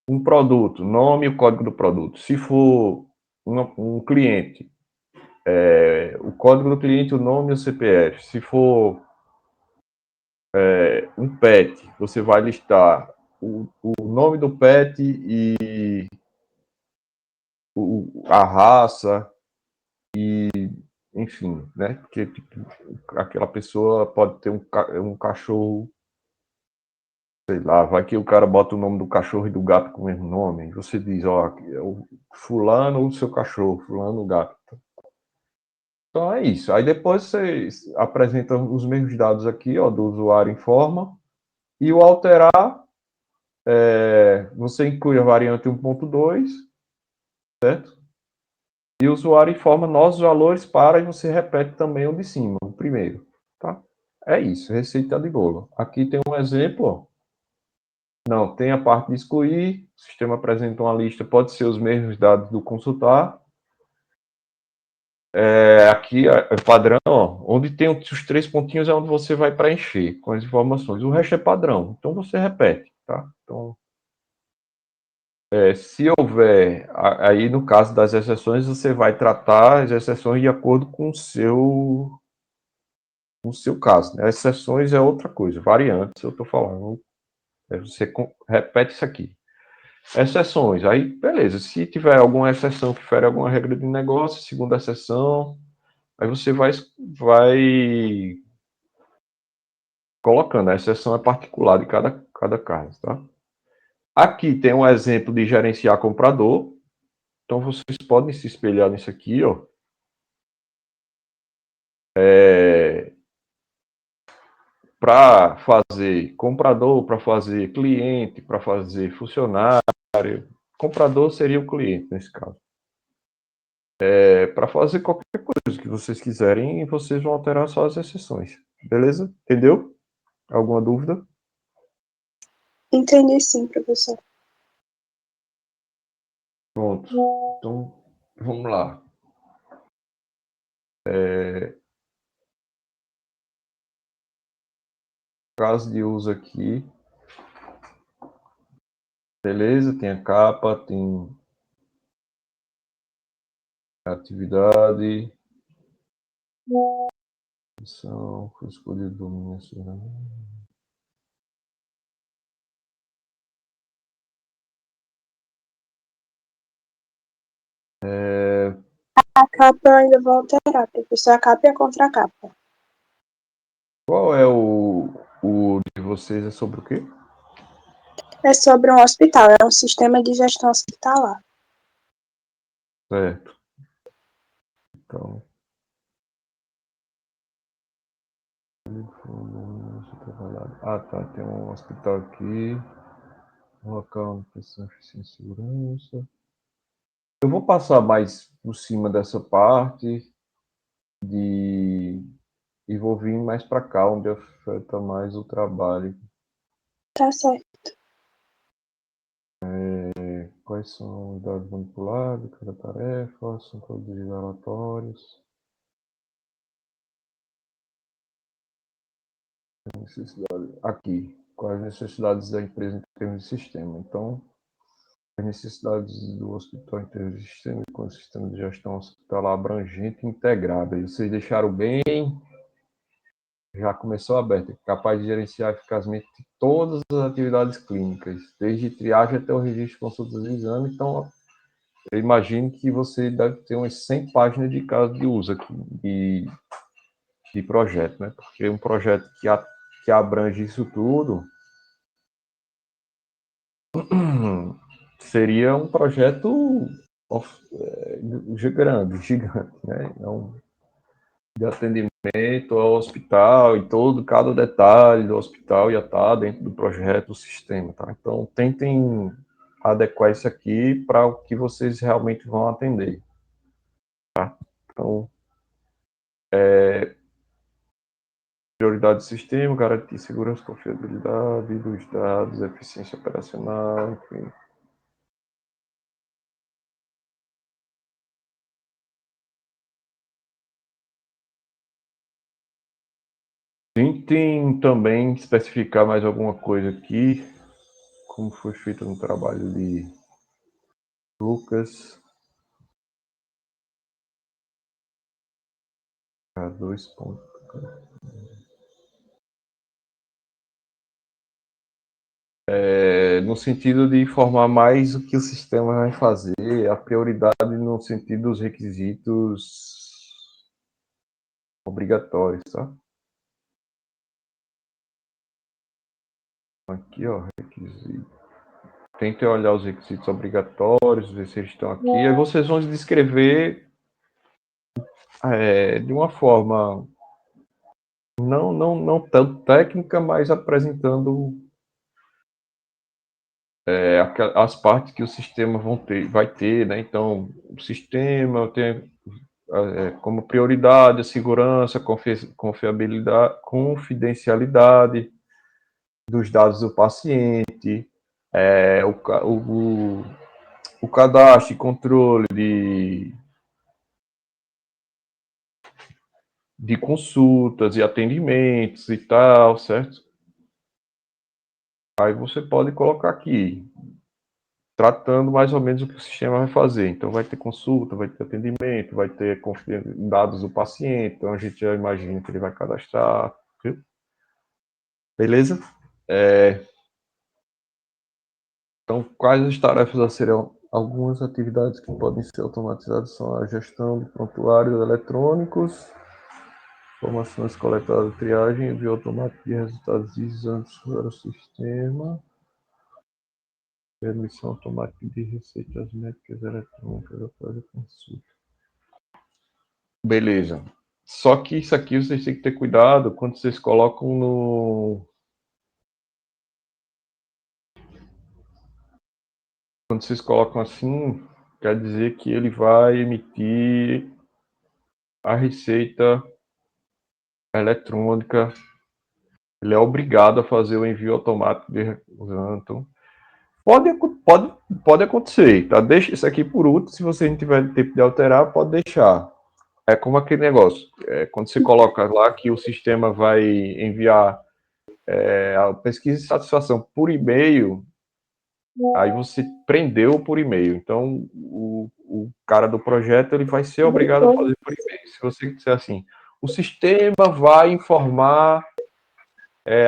S2: um produto, nome e o código do produto. Se for um cliente, o código do cliente, o nome e o CPF. Se for um pet, você vai listar o nome do pet e a raça e, enfim, né? Porque tipo, aquela pessoa pode ter um cachorro, sei lá, vai que o cara bota o nome do cachorro e do gato com o mesmo nome. E você diz, ó, o fulano o seu cachorro, fulano o gato. Então é isso. Aí depois você apresenta os mesmos dados aqui, ó, do usuário informa, e o alterar, você inclui a variante 1.2, certo? E o usuário informa novos valores para, e você repete também o de cima, o primeiro, tá? É isso, receita de bolo. Aqui tem um exemplo, ó. Não, tem a parte de excluir, o sistema apresenta uma lista, pode ser os mesmos dados do consultar. Aqui é padrão, ó, onde tem os 3 pontinhos é onde você vai preencher com as informações. O resto é padrão, então você repete, tá? Então, se houver, aí no caso das exceções, você vai tratar as exceções de acordo com o seu caso, né? Exceções é outra coisa, variantes, eu estou falando. Você repete isso aqui. Exceções, aí beleza, se tiver alguma exceção que fere alguma regra de negócio, segunda exceção, aí você vai colocando, a exceção é particular de cada caso, tá? Aqui tem um exemplo de gerenciar comprador, então vocês podem se espelhar nisso aqui, ó. Para fazer comprador, para fazer cliente, para fazer funcionário. Comprador seria o cliente nesse caso. Para fazer qualquer coisa que vocês quiserem, vocês vão alterar só as exceções. Beleza? Entendeu? Alguma dúvida?
S3: Entendi sim, professor.
S2: Pronto. Então, vamos lá. Caso de uso aqui. Beleza? Tem a capa, tem a atividade. Foi escolhido o domínio nacional.
S3: A capa eu ainda vou alterar, professor. A capa e a contracapa.
S2: Qual é o de vocês? É sobre o quê?
S3: É sobre um hospital, é um sistema de gestão hospitalar.
S2: Certo. Então. Ah, tá. Tem um hospital aqui. Um local de prestação de eficiência e segurança. Eu vou passar mais por cima dessa parte e vou vir mais para cá, onde afeta mais o trabalho.
S3: Tá certo.
S2: Quais são os dados manipulados, cada tarefa, são produzidos relatórios. Aqui, quais as necessidades da empresa em termos de sistema. Então, as necessidades do hospital em termos de sistema, com o sistema de gestão hospitalar abrangente e integrada. E vocês deixaram bem, já começou aberto, capaz de gerenciar eficazmente todas as atividades clínicas, desde triagem até o registro de consultas e exame. Então, eu imagino que você deve ter umas 100 páginas de caso de uso aqui, de projeto, né? Porque um projeto que abrange isso tudo seria um projeto gigante, né? Então, de atendimento ao hospital e cada detalhe do hospital ia estar dentro do projeto, do sistema, tá? Então, tentem adequar isso aqui para o que vocês realmente vão atender, tá? Então, prioridade do sistema, garantir segurança, confiabilidade dos dados, eficiência operacional, enfim. Tentem também especificar mais alguma coisa aqui, como foi feito no trabalho de Lucas. Dois pontos. No sentido de informar mais o que o sistema vai fazer, a prioridade no sentido dos requisitos obrigatórios, tá? Aqui, ó, requisito. Tentem olhar os requisitos obrigatórios, ver se eles estão aqui. Aí vocês vão descrever de uma forma não tão técnica, mas apresentando as partes que o sistema vai ter, né? Então, o sistema tem como prioridade a segurança, confiabilidade, confidencialidade dos dados do paciente, o cadastro e controle de consultas e atendimentos e tal, certo? Aí você pode colocar aqui, tratando mais ou menos o que o sistema vai fazer. Então, vai ter consulta, vai ter atendimento, vai ter dados do paciente, então a gente já imagina que ele vai cadastrar, viu? Beleza? Então, quais as tarefas a serem algumas atividades que podem ser automatizadas são a gestão de prontuários eletrônicos, informações coletadas, triagem, envio automático de resultados de exames para o sistema, permissão automática de receitas médicas eletrônicas após a consulta. Beleza. Só que isso aqui vocês têm que ter cuidado quando vocês colocam no... Quando vocês colocam assim, quer dizer que ele vai emitir a receita eletrônica, ele é obrigado a fazer o envio automático de então, pode acontecer, tá? Deixa isso aqui por último, se você não tiver tempo de alterar, pode deixar. É como aquele negócio, quando você coloca lá que o sistema vai enviar a pesquisa de satisfação por e-mail, aí você prendeu por e-mail. Então, o cara do projeto ele vai ser obrigado a fazer por e-mail. Se você disser assim, o sistema vai informar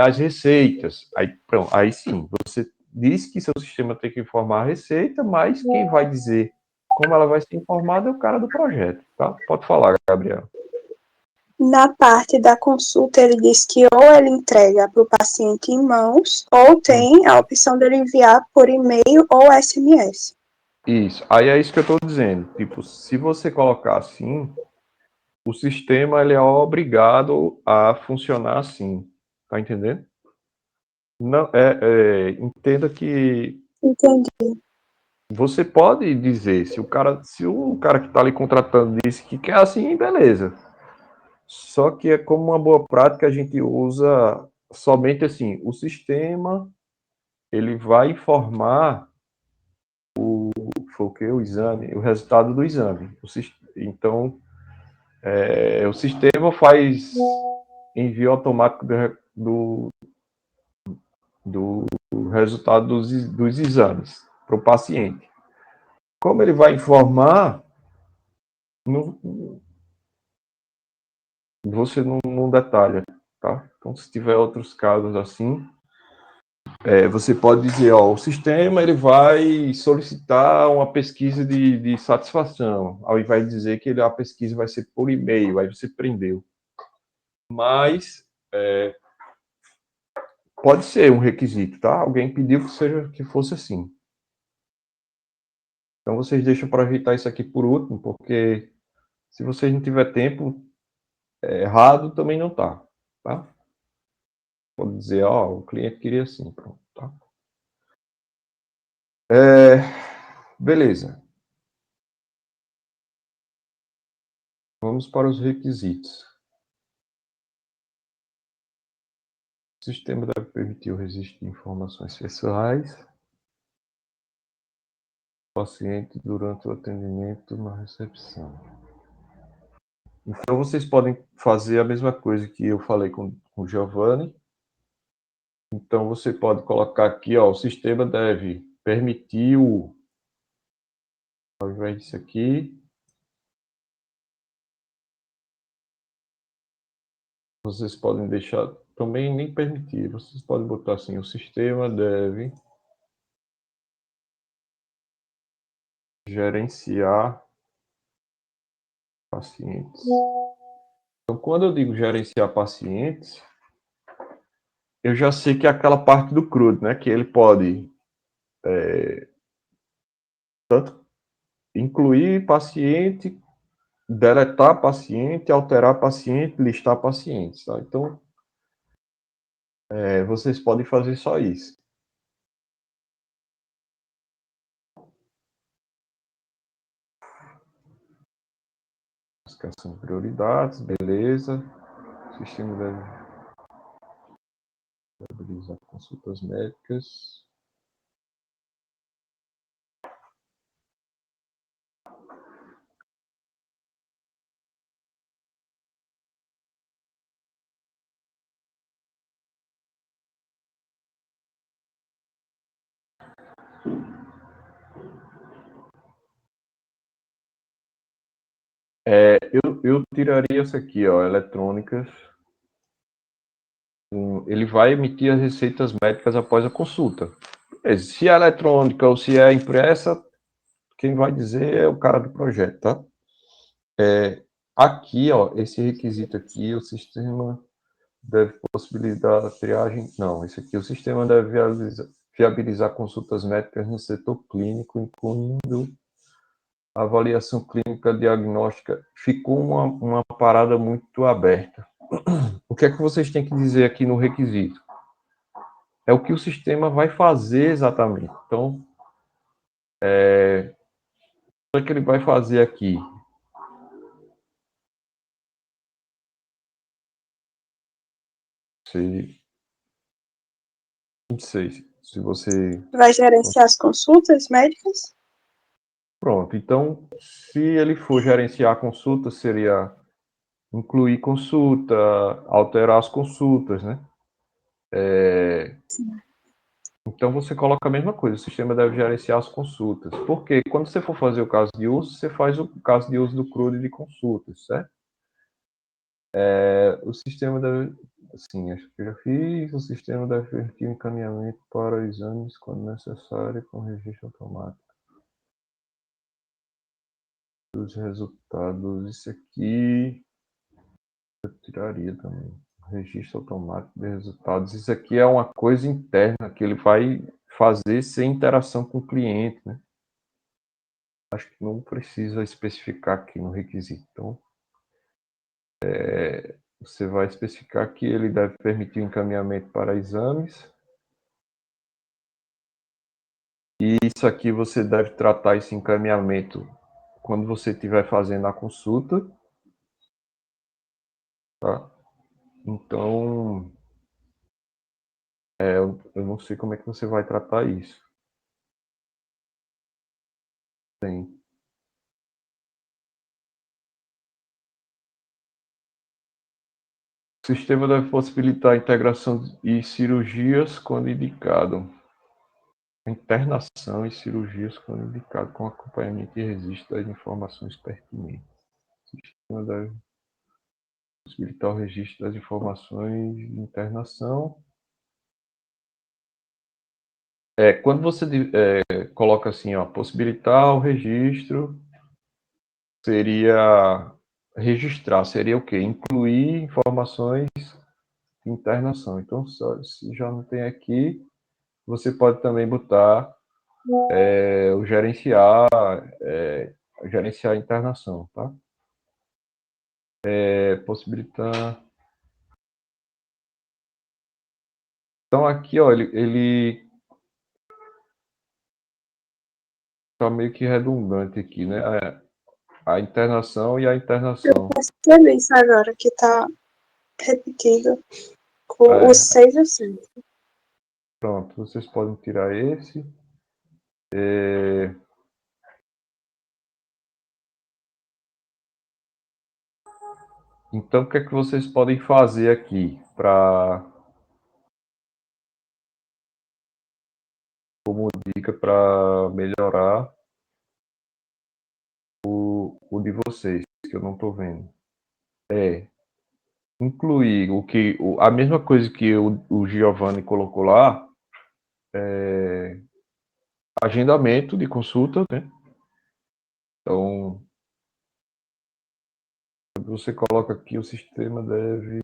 S2: as receitas. Aí, pronto, aí sim, você diz que seu sistema tem que informar a receita, mas quem vai dizer como ela vai ser informada é o cara do projeto, tá? Pode falar, Gabriel.
S3: Na parte da consulta, ele diz que ou ele entrega para o paciente em mãos, ou tem a opção dele enviar por e-mail ou SMS.
S2: Isso. Aí é isso que eu estou dizendo. Tipo, se você colocar assim, o sistema ele é obrigado a funcionar assim. Tá entendendo? Não, entenda que
S3: Entendi.
S2: você pode dizer, se o cara que está ali contratando disse que quer assim, beleza. Só que é como uma boa prática, a gente usa somente assim, o sistema ele vai informar foi o que? O exame, o resultado do exame. Então, o sistema faz envio automático do resultado dos exames para o paciente. Como ele vai informar, você não detalha, tá? Então, se tiver outros casos assim, você pode dizer, ó, o sistema ele vai solicitar uma pesquisa de satisfação, ao invés de dizer que a pesquisa vai ser por e-mail, aí você prendeu. Mas pode ser um requisito, tá? Alguém pediu que fosse assim. Então vocês deixam para ajeitar isso aqui por último, porque se vocês não tiver tempo, errado também não tá, tá? Pode dizer, ó, o cliente queria assim, pronto, tá? Beleza. Vamos para os requisitos. O sistema deve permitir o registro de informações pessoais do paciente durante o atendimento na recepção. Então, vocês podem fazer a mesma coisa que eu falei com o Giovanni. Então, você pode colocar aqui, ó, o sistema deve permitir ao invés disso aqui, vocês podem deixar, também nem permitir, vocês podem botar assim, o sistema deve gerenciar pacientes. Então, quando eu digo gerenciar pacientes, eu já sei que é aquela parte do CRUD, né? Que ele pode tanto incluir paciente, deletar paciente, alterar paciente, listar pacientes. Tá? Então, vocês podem fazer só isso. Classificação de prioridades, beleza. O sistema deve viabilizar consultas médicas. Eu tiraria isso aqui, ó, eletrônicas. Ele vai emitir as receitas médicas após a consulta. Se é eletrônica ou se é impressa, quem vai dizer é o cara do projeto, tá? Aqui, ó, esse requisito aqui, o sistema deve possibilitar a triagem. Não, esse aqui, o sistema deve viabilizar consultas médicas no setor clínico, incluindo a avaliação clínica diagnóstica. Ficou uma parada muito aberta. O que é que vocês têm que dizer aqui no requisito? É o que o sistema vai fazer exatamente. Então, o que é que ele vai fazer aqui? Não sei se você...
S3: Vai gerenciar as consultas médicas?
S2: Pronto, então, se ele for gerenciar a consulta, seria incluir consulta, alterar as consultas, né? Então, você coloca a mesma coisa, o sistema deve gerenciar as consultas. Porque quando você for fazer o caso de uso, você faz o caso de uso do CRUD de consultas, certo? O sistema deve, assim, acho que eu já fiz, o sistema deve permitir encaminhamento para exames quando necessário, com registro automático dos resultados. Isso aqui tiraria também. Registro automático de resultados. Isso aqui é uma coisa interna que ele vai fazer sem interação com o cliente, né? Acho que não precisa especificar aqui no requisito. Então, você vai especificar que ele deve permitir o encaminhamento para exames. E isso aqui você deve tratar esse encaminhamento quando você estiver fazendo a consulta. Tá? Então, eu não sei como é que você vai tratar isso. Tem. O sistema deve possibilitar a integração e cirurgias quando indicado. Internação e cirurgias quando indicado, com acompanhamento e registro das informações pertinentes. O sistema deve possibilitar o registro das informações de internação. Quando você coloca assim, ó, possibilitar o registro, seria registrar, seria o quê? Incluir informações de internação. Então, se já não tem aqui, você pode também botar o gerenciar a internação, tá? Possibilitar. Então, aqui, ó, ele tá meio que redundante aqui, né? A internação e a internação.
S3: Percebi isso agora, que tá repetido com os 6 e o 7.
S2: Pronto, vocês podem tirar esse. Então, o que é que vocês podem fazer aqui para como dica para melhorar o de vocês, que eu não estou vendo? Incluir a mesma coisa que o Giovanni colocou lá, agendamento de consulta, né? Então, quando você coloca aqui, o sistema deve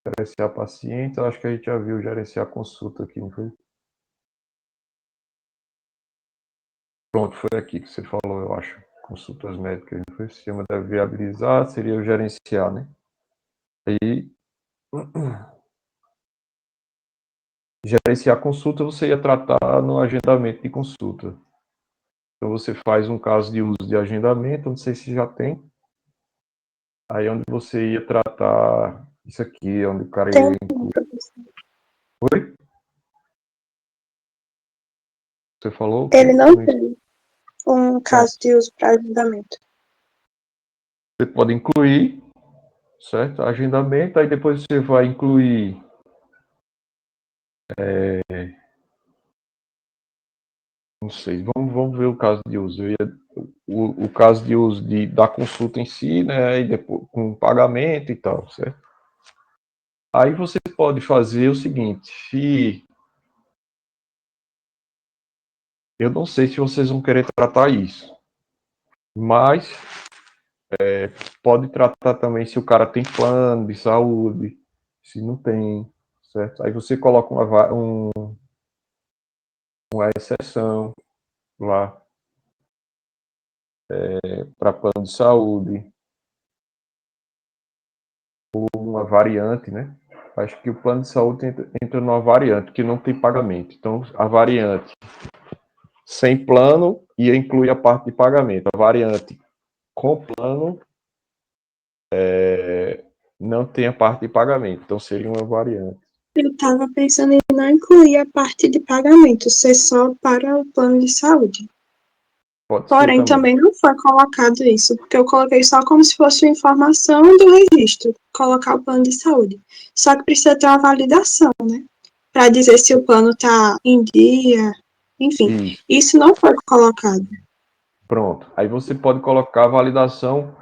S2: gerenciar paciente. Eu acho que a gente já viu gerenciar consulta aqui, não foi? Pronto, foi aqui que você falou, eu acho. Consultas médicas, não foi? O sistema deve viabilizar, seria o gerenciar, né? Aí, gerenciar consulta, você ia tratar no agendamento de consulta. Então, você faz um caso de uso de agendamento, não sei se já tem. Aí, onde você ia tratar isso aqui, onde o cara ia incluir. Oi? Você falou?
S3: Ele não tem um caso de uso para agendamento.
S2: Você pode incluir, certo? Agendamento, aí depois você vai incluir não sei, vamos ver o caso de uso. O caso de uso da consulta em si, né? E depois com pagamento e tal, certo? Aí você pode fazer o seguinte, se eu não sei se vocês vão querer tratar isso, mas pode tratar também se o cara tem plano de saúde, se não tem, certo? Aí você coloca uma exceção lá para plano de saúde, ou uma variante, né? Acho que o plano de saúde entra numa variante que não tem pagamento. Então, a variante sem plano ia incluir a parte de pagamento. A variante com plano não tem a parte de pagamento. Então, seria uma variante.
S3: Eu estava pensando em não incluir a parte de pagamento, ser só para o plano de saúde.
S2: Pode
S3: Porém,
S2: ser também.
S3: também não foi colocado isso, porque eu coloquei só como se fosse uma informação do registro, colocar o plano de saúde. Só que precisa ter uma validação, né? Para dizer se o plano está em dia, enfim. Isso não foi colocado.
S2: Pronto. Aí você pode colocar a validação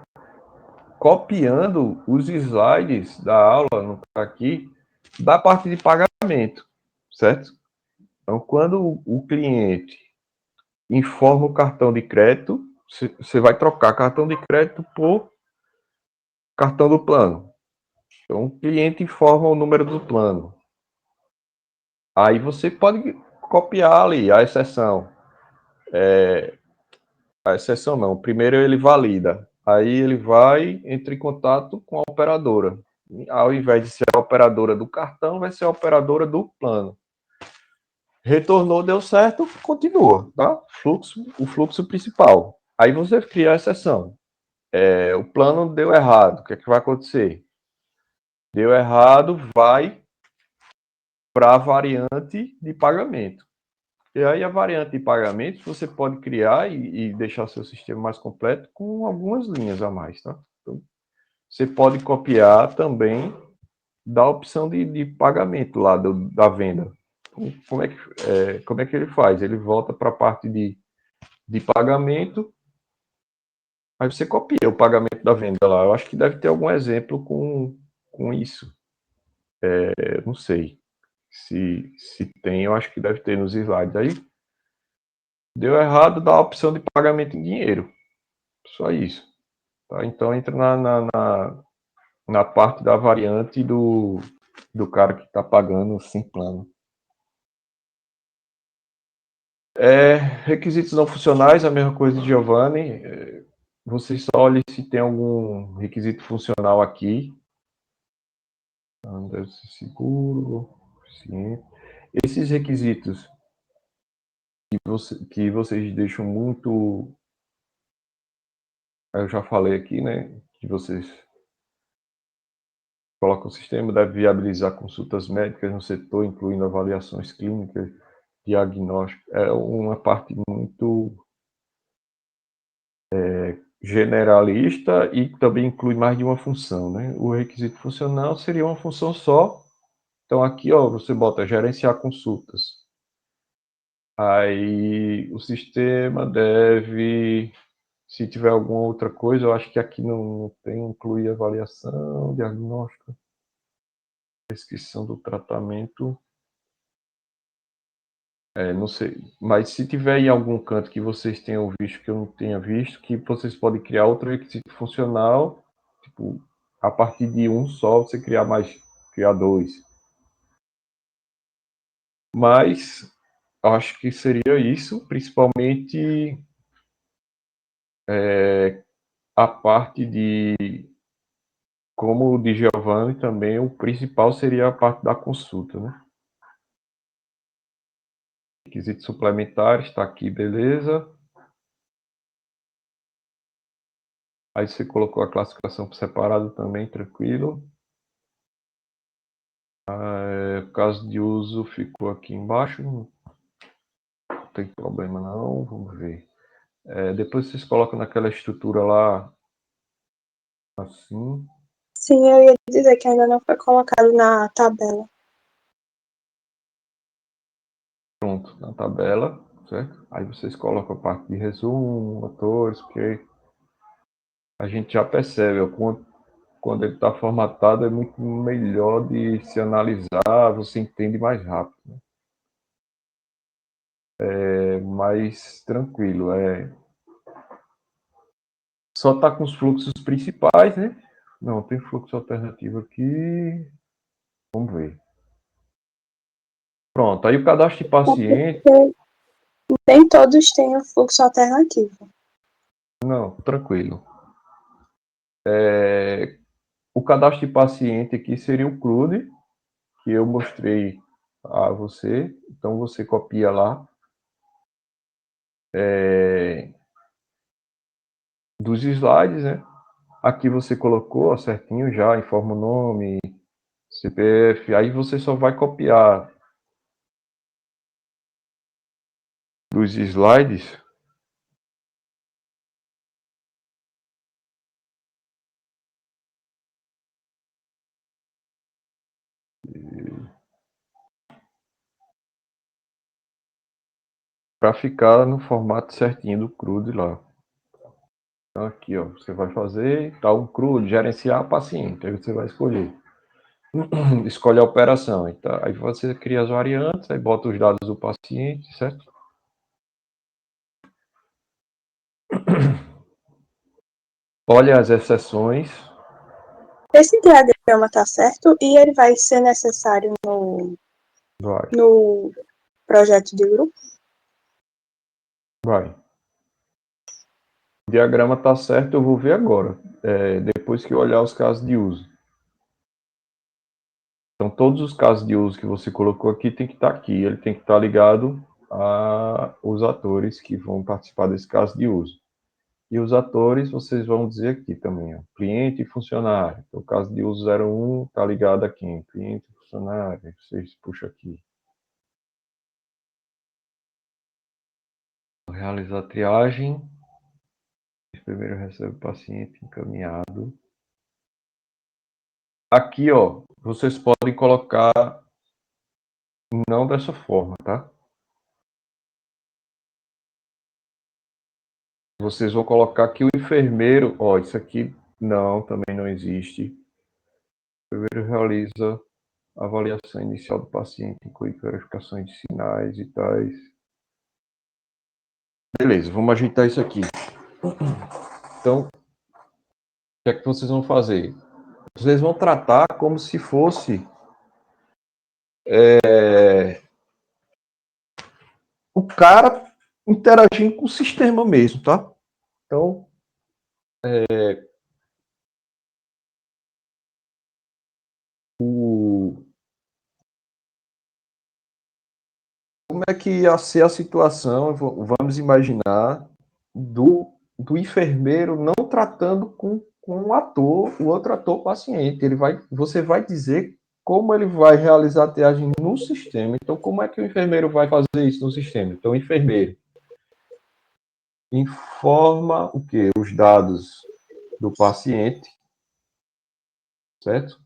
S2: copiando os slides da aula, não está aqui, da parte de pagamento, certo? Então, quando o cliente informa o cartão de crédito, você vai trocar cartão de crédito por cartão do plano. Então, o cliente informa o número do plano. Aí você pode copiar ali a exceção. A exceção não. Primeiro ele valida. Aí ele entra em contato com a operadora. Ao invés de ser a operadora do cartão, vai ser a operadora do plano. Retornou, deu certo, continua, tá? O fluxo principal. Aí você cria a exceção. O plano deu errado. O que é que vai acontecer? Deu errado, vai para a variante de pagamento. E aí a variante de pagamento você pode criar e deixar seu sistema mais completo com algumas linhas a mais, tá? Então, você pode copiar também da opção de pagamento lá da venda. Como é que ele faz? Ele volta para a parte de pagamento, aí você copia o pagamento da venda lá. Eu acho que deve ter algum exemplo com isso. Não sei se tem, eu acho que deve ter nos slides aí. Deu errado, dá a opção de pagamento em dinheiro. Só isso. Tá? Então entra na parte da variante do cara que está pagando sem plano. Requisitos não funcionais, a mesma coisa de Giovanni. Você só olha se tem algum requisito funcional aqui. Deve ser seguro, eficiente. Esses requisitos que vocês deixam muito. Eu já falei aqui, né? Que vocês colocam o sistema, deve viabilizar consultas médicas no setor, incluindo avaliações clínicas, diagnóstico. É uma parte muito generalista e também inclui mais de uma função, né? O requisito funcional seria uma função só. Então aqui, ó, você bota gerenciar consultas. Aí o sistema deve, se tiver alguma outra coisa, eu acho que aqui não tem, incluir avaliação, diagnóstico, prescrição do tratamento. Não sei, mas se tiver em algum canto que vocês tenham visto que eu não tenha visto, que vocês podem criar outro requisito funcional, tipo, a partir de um só, você criar dois. Mas acho que seria isso, principalmente a parte de, como o de Giovanni também, o principal seria a parte da consulta, né? Requisitos suplementares, está aqui, beleza. Aí você colocou a classificação por separado também, tranquilo. O caso de uso ficou aqui embaixo. Não tem problema não, vamos ver. Depois vocês colocam naquela estrutura lá, assim.
S3: Sim, eu ia dizer que ainda não foi colocado na tabela.
S2: Pronto, na tabela, certo? Aí vocês colocam a parte de resumo, motores, porque a gente já percebe, quando ele está formatado é muito melhor de se analisar, você entende mais rápido. Né? É mais tranquilo. Só está com os fluxos principais, né? Não, tem fluxo alternativo aqui. Vamos ver. Pronto, aí o cadastro de paciente.
S3: Nem todos têm o fluxo alternativo.
S2: Não, tranquilo. O cadastro de paciente aqui seria o CRUD, que eu mostrei a você. Então você copia lá. Dos slides, né? Aqui você colocou certinho já, informa o nome, CPF, aí você só vai copiar dos slides. Para ficar no formato certinho do CRUD lá. Então aqui, ó, você vai fazer, tá um CRUD, gerenciar paciente, aí você vai escolher. Escolhe a operação, então, aí você cria as variantes, aí bota os dados do paciente, certo? Olha as exceções,
S3: Esse diagrama tá certo e ele vai ser necessário no projeto de grupo?
S2: Vai. O diagrama está certo, eu vou ver agora, depois que eu olhar os casos de uso. Então, todos os casos de uso que você colocou aqui tem que estar aqui. Ele tem que estar ligado aos atores que vão participar desse caso de uso. E os atores, vocês vão dizer aqui também, ó, cliente e funcionário. Então, o caso de uso 01 está ligado aqui, cliente e funcionário. Vocês puxam aqui. Realizar a triagem. Primeiro recebe o paciente encaminhado. Aqui, ó, vocês podem colocar não dessa forma, tá? Vocês vão colocar aqui o enfermeiro, ó, isso aqui não, também não existe. Primeiro realiza a avaliação inicial do paciente, inclui verificações de sinais e tais. Beleza, vamos ajeitar isso aqui. Então, o que é que vocês vão fazer? Vocês vão tratar como se fosse o cara interagindo com o sistema mesmo, tá? Então, como é que ia ser a situação, vamos imaginar, do enfermeiro não tratando com o ator, o outro ator paciente. Você vai dizer como ele vai realizar a triagem no sistema. Então, como é que o enfermeiro vai fazer isso no sistema? Então, o enfermeiro informa o quê? Os dados do paciente, certo?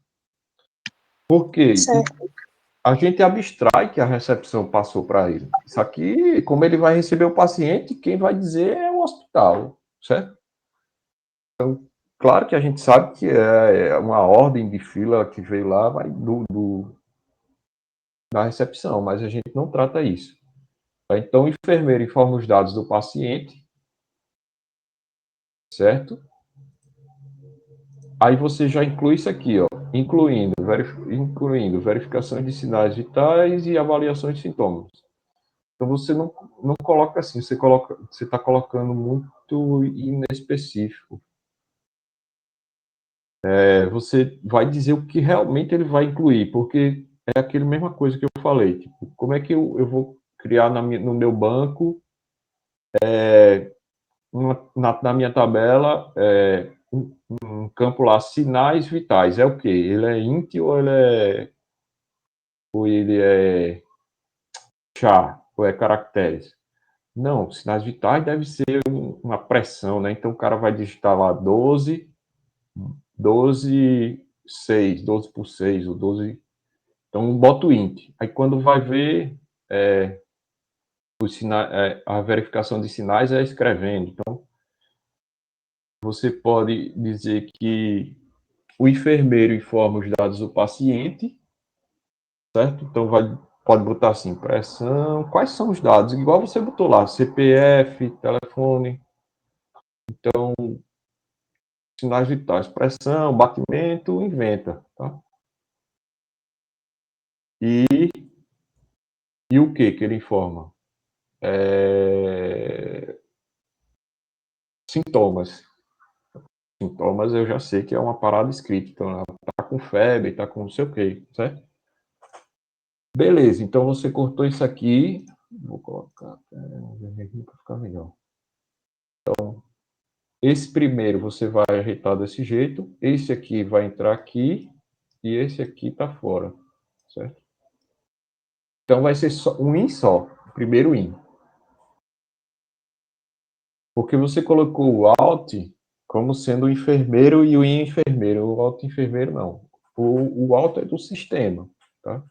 S2: Por quê?
S3: Certo.
S2: A gente abstrai que a recepção passou para ele. Isso aqui, como ele vai receber o paciente, quem vai dizer é o hospital, certo? Então, claro que a gente sabe que é uma ordem de fila que veio lá vai da recepção, mas a gente não trata isso. Então, o enfermeiro informa os dados do paciente, certo? Aí você já inclui isso aqui, ó, incluindo verificações de sinais vitais e avaliações de sintomas. Então você não coloca assim, você está colocando muito inespecífico. Você vai dizer o que realmente ele vai incluir, porque é aquela mesma coisa que eu falei. Tipo, como é que eu vou criar no meu banco, na minha tabela, um campo lá, sinais vitais. É o quê? Ele é int ou ele é char, ou é caracteres? Não, sinais vitais deve ser uma pressão, né? Então o cara vai digitar lá 12, 6, 12 por 6, ou 12. Então bota o int. Aí quando vai ver a verificação de sinais é escrevendo. Então você pode dizer que o enfermeiro informa os dados do paciente, certo? Então pode botar assim, pressão, quais são os dados? Igual você botou lá, CPF, telefone. Então, sinais vitais, pressão, batimento, inventa, tá? E o que ele informa? Sintomas. Sintomas eu já sei que é uma parada escrita. Então, ela tá com febre, tá com não sei o quê, certo? Beleza, então você cortou isso aqui. Vou colocar vermelhinho para ficar melhor. Então, esse primeiro você vai ajeitar desse jeito. Esse aqui vai entrar aqui. E esse aqui tá fora, certo? Então vai ser só um in só. Primeiro in. Porque você colocou o alt como sendo o enfermeiro e o enfermeiro. O alt enfermeiro não. O alt é do sistema, tá?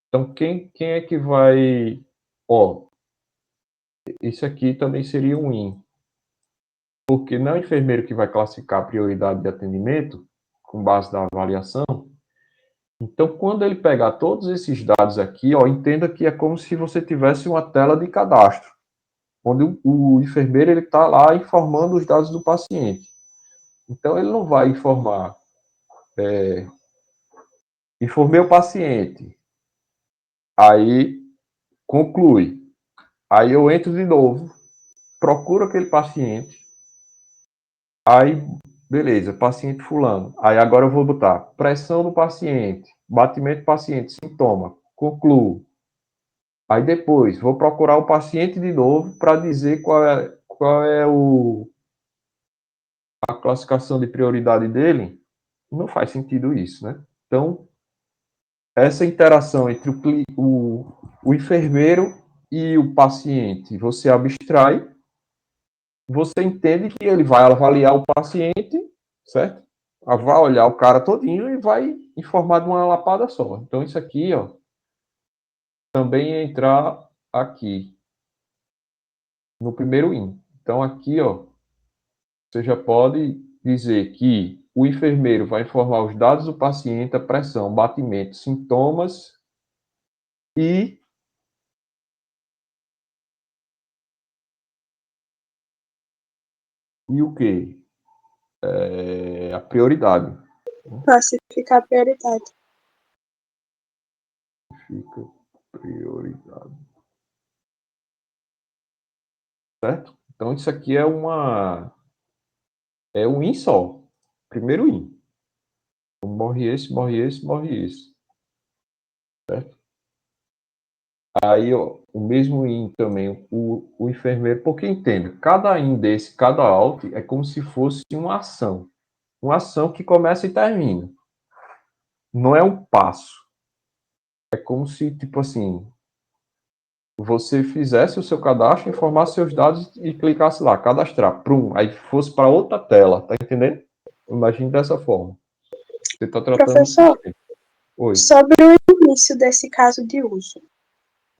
S2: Então, quem é que vai... Ó, esse aqui também seria um in. Porque não é o enfermeiro que vai classificar a prioridade de atendimento com base na avaliação. Então, quando ele pegar todos esses dados aqui, ó, entenda que é como se você tivesse uma tela de cadastro, onde o enfermeiro está lá informando os dados do paciente. Então, ele não vai informar informei o paciente, aí conclui, aí eu entro de novo, procuro aquele paciente, aí, beleza, paciente fulano, aí agora eu vou botar pressão do paciente, batimento do paciente, sintoma, concluo. Aí depois, vou procurar o paciente de novo para dizer qual é a classificação de prioridade dele. Não faz sentido isso, né? Então, essa interação entre o enfermeiro e o paciente, você abstrai, você entende que ele vai avaliar o paciente, certo? Vai olhar o cara todinho e vai informar de uma lapada só. Então, isso aqui, ó, também é entrar aqui, no primeiro IN. Então, aqui, ó, você já pode dizer que o enfermeiro vai informar os dados do paciente, a pressão, batimento, sintomas e o quê? A prioridade.
S3: Classificar a prioridade.
S2: Fica prioridade. Certo? Então, isso aqui é um IN só. Primeiro IN. Então, morre esse, morre esse, morre esse. Certo? Aí, ó, o mesmo IN também, o enfermeiro, porque entenda, cada IN desse, cada alt, é como se fosse uma ação. Uma ação que começa e termina. Não é um passo. É como se, tipo assim, você fizesse o seu cadastro, informasse seus dados e clicasse lá, cadastrar, prum, aí fosse para outra tela, tá entendendo? Imagine dessa forma. Você está tratando...
S3: Professor,
S2: Oi.
S3: sobre o início desse caso de uso.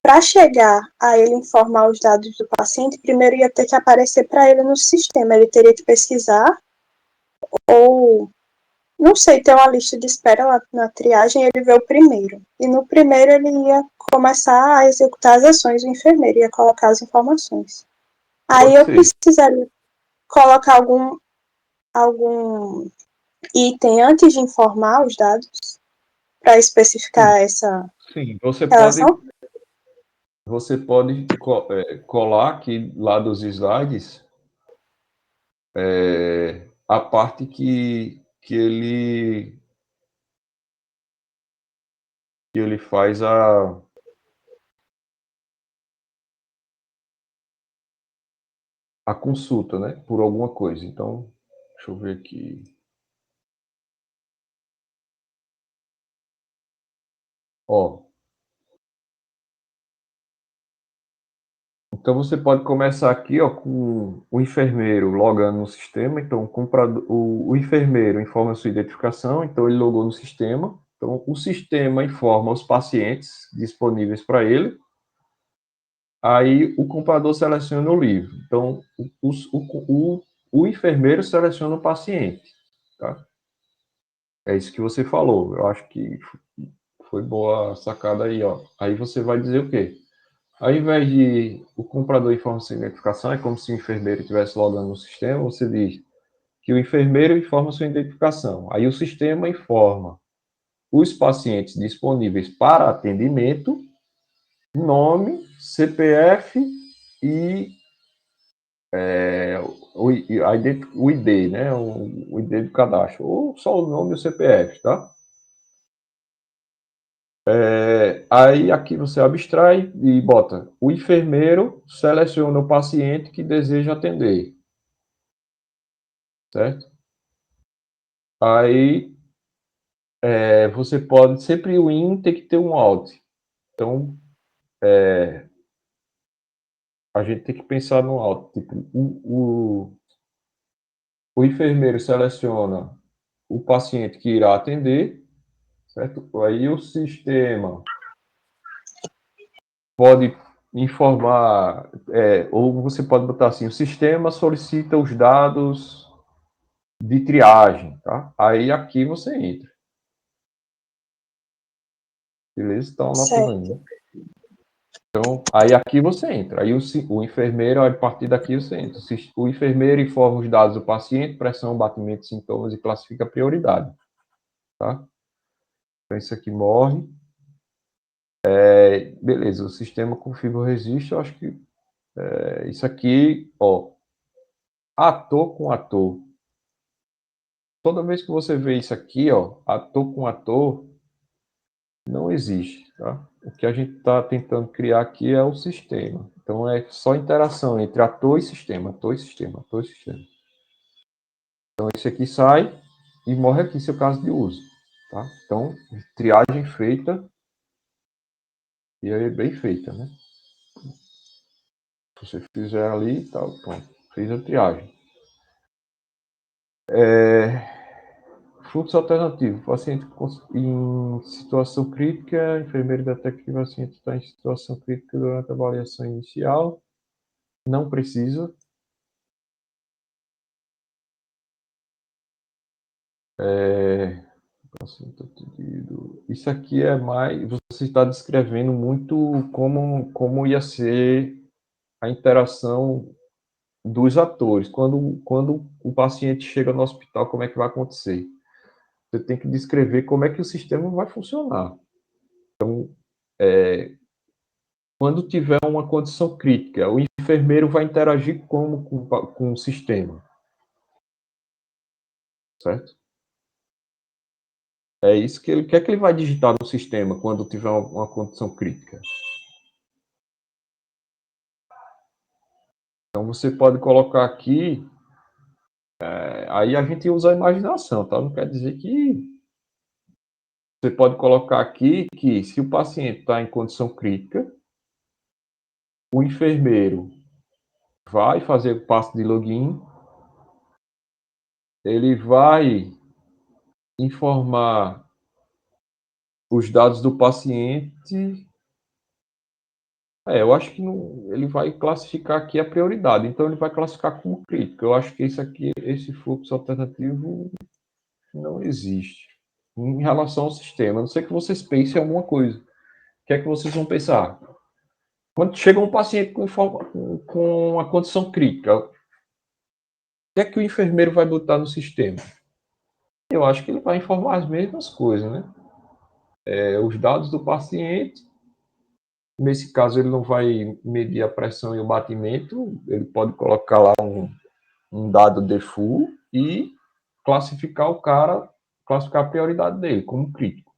S3: Para chegar a ele informar os dados do paciente, primeiro ia ter que aparecer para ele no sistema. Ele teria que pesquisar ou, não sei, ter uma lista de espera lá na triagem, ele vê o primeiro. E no primeiro ele ia começar a executar as ações, o enfermeiro ia colocar as informações. Aí eu precisaria colocar algum item antes de informar os dados para especificar essa relação?
S2: Você pode colar aqui lá dos slides a parte que ele faz a consulta, né, por alguma coisa. Então, deixa eu ver aqui. Ó. Então, você pode começar aqui, ó, com o enfermeiro logando no sistema. Então, o enfermeiro informa a sua identificação, então ele logou no sistema. Então, o sistema informa os pacientes disponíveis para ele. Aí, o comprador seleciona o livro. Então, o enfermeiro seleciona o paciente, tá? É isso que você falou. Eu acho que foi boa a sacada aí, ó. Aí você vai dizer o quê? Ao invés de o comprador informa sua identificação, é como se o enfermeiro estivesse logando no sistema, você diz que o enfermeiro informa sua identificação. Aí o sistema informa os pacientes disponíveis para atendimento, nome, CPF e o ID, né? O ID do cadastro, ou só o nome e o CPF, tá? Aí aqui você abstrai e bota o enfermeiro seleciona o paciente que deseja atender, certo? Aí você pode sempre o IN tem que ter um ALT. Então a gente tem que pensar no ALT. Tipo, o enfermeiro seleciona o paciente que irá atender, certo? Aí o sistema pode informar, ou você pode botar assim, o sistema solicita os dados de triagem, tá? Aí aqui você entra. Beleza? Então, anotando aí. Então, aí aqui você entra. Aí o enfermeiro, a partir daqui você entra. O enfermeiro informa os dados do paciente, pressão, batimento, sintomas e classifica a prioridade. tá? Então, isso aqui morre. Beleza, o sistema configura o registro, eu acho que isso aqui, ó, ator com ator. Toda vez que você vê isso aqui, ó, ator com ator, não existe, tá? O que a gente está tentando criar aqui é o sistema. Então, é só interação entre ator e sistema, ator e sistema, ator e sistema. Então, esse aqui sai e morre aqui, seu caso de uso, tá? Então, triagem feita, e aí bem feita, né? Se você fizer ali, tá, pronto, fez a triagem. Fluxo alternativo. Paciente em situação crítica, enfermeiro detecta que o paciente está em situação crítica durante a avaliação inicial. Não precisa. Isso aqui é mais. Você está descrevendo muito como ia ser a interação dos atores. Quando o paciente chega no hospital, como é que vai acontecer? Você tem que descrever como é que o sistema vai funcionar. Então, quando tiver uma condição crítica, o enfermeiro vai interagir como com o sistema, certo? É isso que ele quer que ele vai digitar no sistema quando tiver uma condição crítica. Então você pode colocar aqui, aí a gente usa a imaginação, tá? Não quer dizer que você pode colocar aqui que se o paciente está em condição crítica, o enfermeiro vai fazer o passo de login, ele vai informar os dados do paciente. Eu acho que não, ele vai classificar aqui a prioridade, então ele vai classificar como crítico. Eu acho que isso aqui, esse fluxo alternativo não existe em relação ao sistema. A não ser que vocês pensem em alguma coisa. O que é que vocês vão pensar? Quando chega um paciente com uma condição crítica, o que é que o enfermeiro vai botar no sistema? Eu acho que ele vai informar as mesmas coisas, né? Os dados do paciente. Nesse caso, ele não vai medir a pressão e o batimento, ele pode colocar lá um dado default e classificar o cara, classificar a prioridade dele como crítico.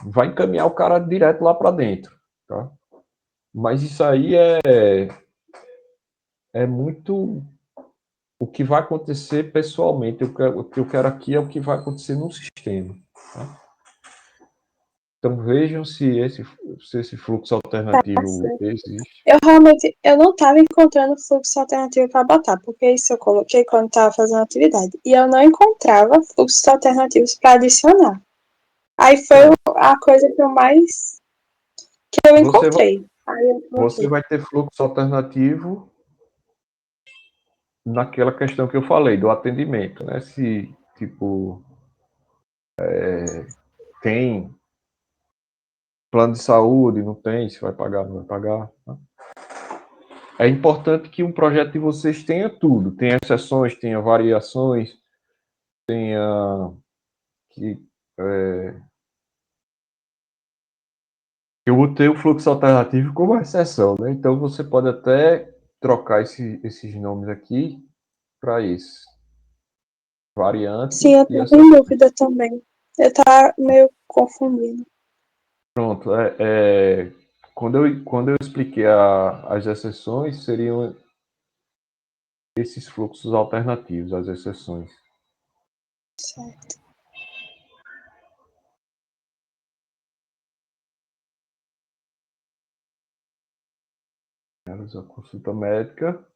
S2: Vai encaminhar o cara direto lá para dentro, tá? Mas isso aí é muito o que vai acontecer pessoalmente. O que eu quero aqui é o que vai acontecer no sistema, tá? Então vejam se esse fluxo alternativo existe.
S3: Eu realmente não estava encontrando fluxo alternativo para botar, porque isso eu coloquei quando estava fazendo atividade. E eu não encontrava fluxos alternativos para adicionar. Aí foi a coisa que eu encontrei.
S2: Você vai ter fluxo alternativo naquela questão que eu falei, do atendimento, né? Se, tipo, tem plano de saúde, não tem, se vai pagar, não vai pagar. Tá? É importante que um projeto de vocês tenha tudo. Tenha exceções, tenha variações, tenha que... eu botei o fluxo alternativo como exceção, né? Então você pode até trocar esses nomes aqui para isso. Variante.
S3: Sim, eu estou em dúvida também. Eu estava meio confundindo.
S2: Pronto. Quando eu expliquei as exceções, seriam esses fluxos alternativos, as exceções.
S3: Certo.
S2: A consulta médica.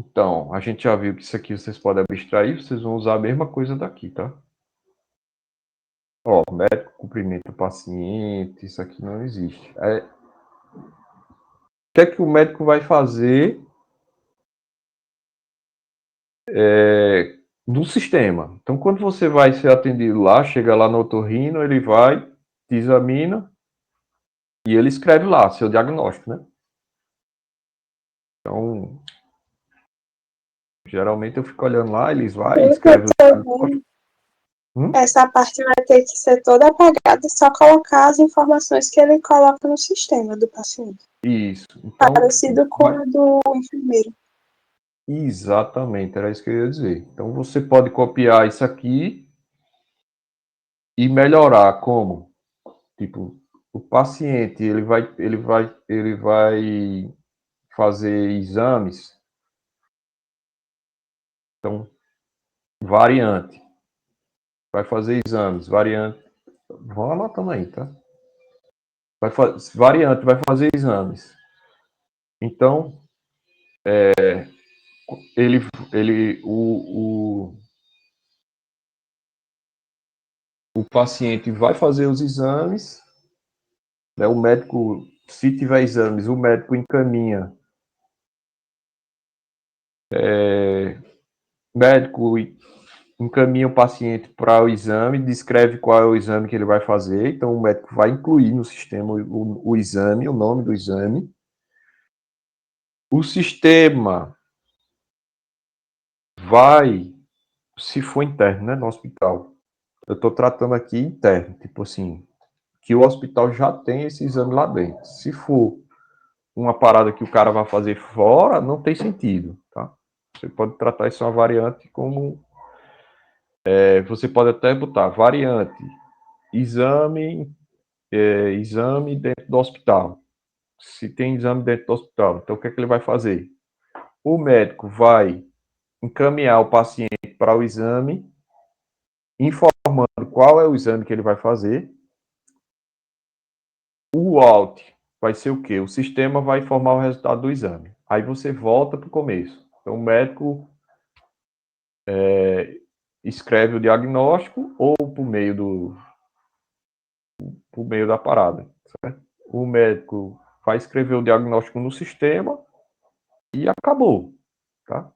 S2: Então, a gente já viu que isso aqui vocês podem abstrair, vocês vão usar a mesma coisa daqui, tá? Ó, médico cumprimenta o paciente, isso aqui não existe. O que é que o médico vai fazer no sistema? Então, quando você vai ser atendido lá, chega lá no otorrino, ele vai, te examina e ele escreve lá seu diagnóstico, né? Então, Geralmente eu fico olhando lá, eles vai e escrevem.
S3: Essa parte vai ter que ser toda apagada, só colocar as informações que ele coloca no sistema do paciente.
S2: Isso. Então,
S3: Parecido com a do enfermeiro.
S2: exatamente, era isso que eu ia dizer. Então você pode copiar isso aqui e melhorar como? Tipo, o paciente ele vai fazer exames. Então, variante. Vai fazer exames, variante. Vão anotando aí, tá? Variante vai fazer exames. Então, ele, o paciente vai fazer os exames, né? O médico, se tiver exames, o médico encaminha. O médico encaminha o paciente para o exame, descreve qual é o exame que ele vai fazer. Então, o médico vai incluir no sistema o exame, o nome do exame. O sistema vai, se for interno, né, no hospital. Eu estou tratando aqui interno, tipo assim, que o hospital já tem esse exame lá dentro. Se for uma parada que o cara vai fazer fora, não tem sentido, tá? Você pode tratar isso uma variante como... você pode até botar variante, exame dentro do hospital. Se tem exame dentro do hospital, então o que é que ele vai fazer? O médico vai encaminhar o paciente para o exame, informando qual é o exame que ele vai fazer. O out vai ser o quê? O sistema vai informar o resultado do exame. Aí você volta para o começo. Então, o médico escreve o diagnóstico ou por meio da parada. Certo? O médico vai escrever o diagnóstico no sistema e acabou. Tá?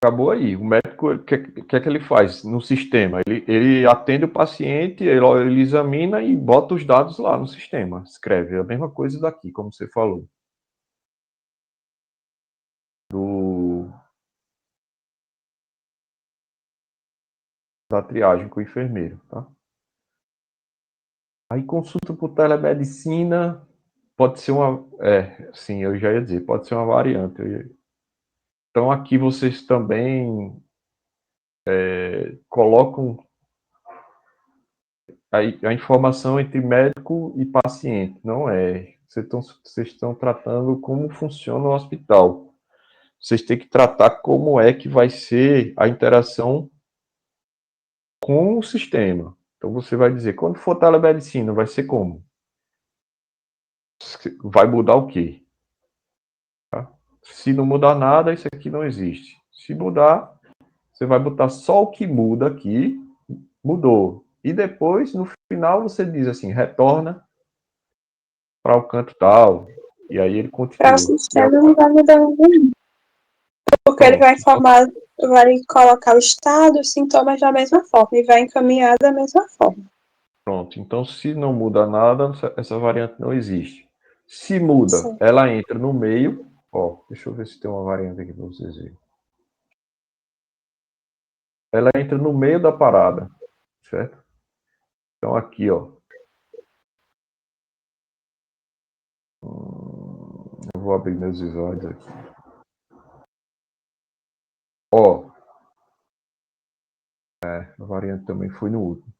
S2: Acabou aí. O médico, o que é que ele faz no sistema? Ele atende o paciente, ele examina e bota os dados lá no sistema. Escreve a mesma coisa daqui, como você falou. Da triagem com o enfermeiro, tá? Aí consulta por telemedicina pode ser uma... sim, eu já ia dizer, pode ser uma variante. Então aqui vocês também colocam a informação entre médico e paciente, não é? Vocês estão tratando como funciona o hospital. Vocês têm que tratar como é que vai ser a interação com o sistema. Então você vai dizer, quando for telemedicina, vai ser como? Vai mudar o quê? Tá? Se não mudar nada, isso aqui não existe. Se mudar, você vai botar só o que muda aqui, mudou. E depois, no final, você diz assim, retorna para o canto tal. E aí ele
S3: Para o
S2: continua.
S3: sistema não vai mudar nenhum. Porque ele vai informar, vai colocar o estado, os sintomas da mesma forma e vai encaminhar da mesma forma.
S2: Pronto. Então, se não muda nada, essa variante não existe. Se muda,
S3: Sim.
S2: ela entra no meio. Ó, deixa eu ver se tem uma variante aqui para vocês verem. Ela entra no meio da parada, certo? Então, aqui, ó. Eu vou abrir meus slides aqui. Ó. A variante também foi no último.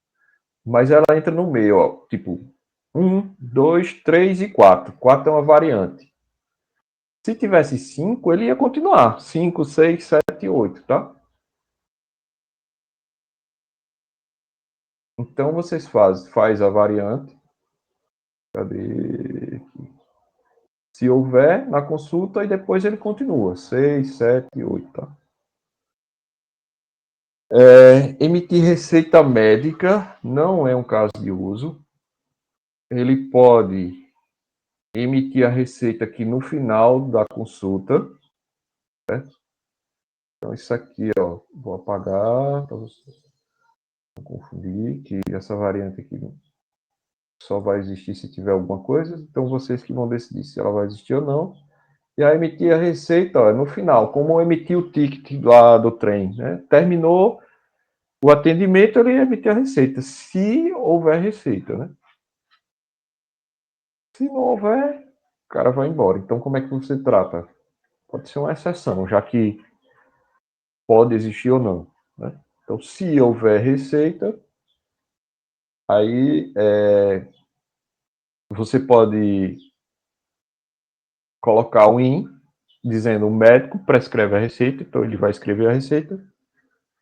S2: Mas ela entra no meio, ó. Tipo, 1, 2, 3 e 4. 4 é uma variante. Se tivesse 5, ele ia continuar. 5, 6, 7 e 8, tá? Então, vocês faz a variante. Cadê? Se houver, na consulta, e depois ele continua. 6, 7 e 8, tá? Emitir receita médica não é um caso de uso. Ele pode emitir a receita aqui no final da consulta, certo? Então, isso aqui, ó, vou apagar para vocês não confundir, que essa variante aqui só vai existir se tiver alguma coisa. Então, vocês que vão decidir se ela vai existir ou não. E aí emitir a receita, ó, no final, como emitir o ticket lá do trem, né? Terminou o atendimento, ele emitir a receita, se houver receita, né? Se não houver, o cara vai embora. Então, como é que você trata? Pode ser uma exceção, já que pode existir ou não, né? Então, se houver receita, aí você pode colocar um IN, dizendo o médico prescreve a receita, então ele vai escrever a receita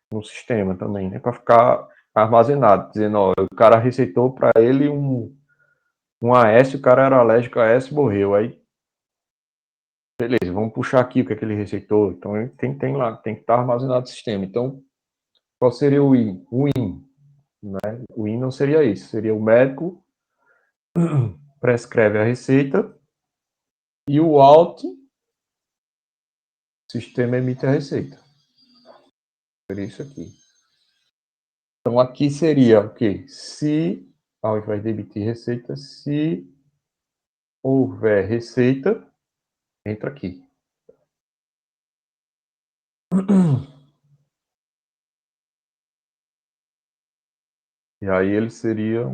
S2: no sistema também, né? Para ficar armazenado, dizendo, ó, o cara receitou para ele um AS, o cara era alérgico a AS, morreu. Aí, beleza, vamos puxar aqui o que é que ele receitou. Então, tem lá, tem que estar armazenado no sistema. Então, qual seria o IN? O IN, né? O IN não seria isso, seria o médico prescreve a receita e o AUT, sistema emite a receita. Seria isso aqui. Então, aqui seria o quê? Se, ao invés de emitir receita, se houver receita, entra aqui. E aí ele seria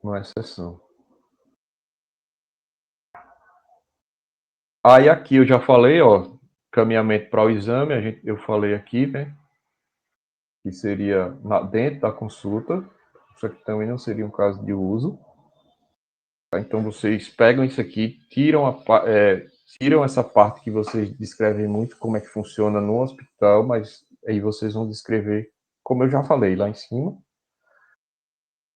S2: uma exceção. Aí aqui eu já falei, ó, caminhamento para o exame, eu falei aqui, né? Que seria dentro da consulta. Isso aqui também não seria um caso de uso. Tá? Então vocês pegam isso aqui, tiram essa parte que vocês descrevem muito como é que funciona no hospital, mas aí vocês vão descrever, como eu já falei lá em cima,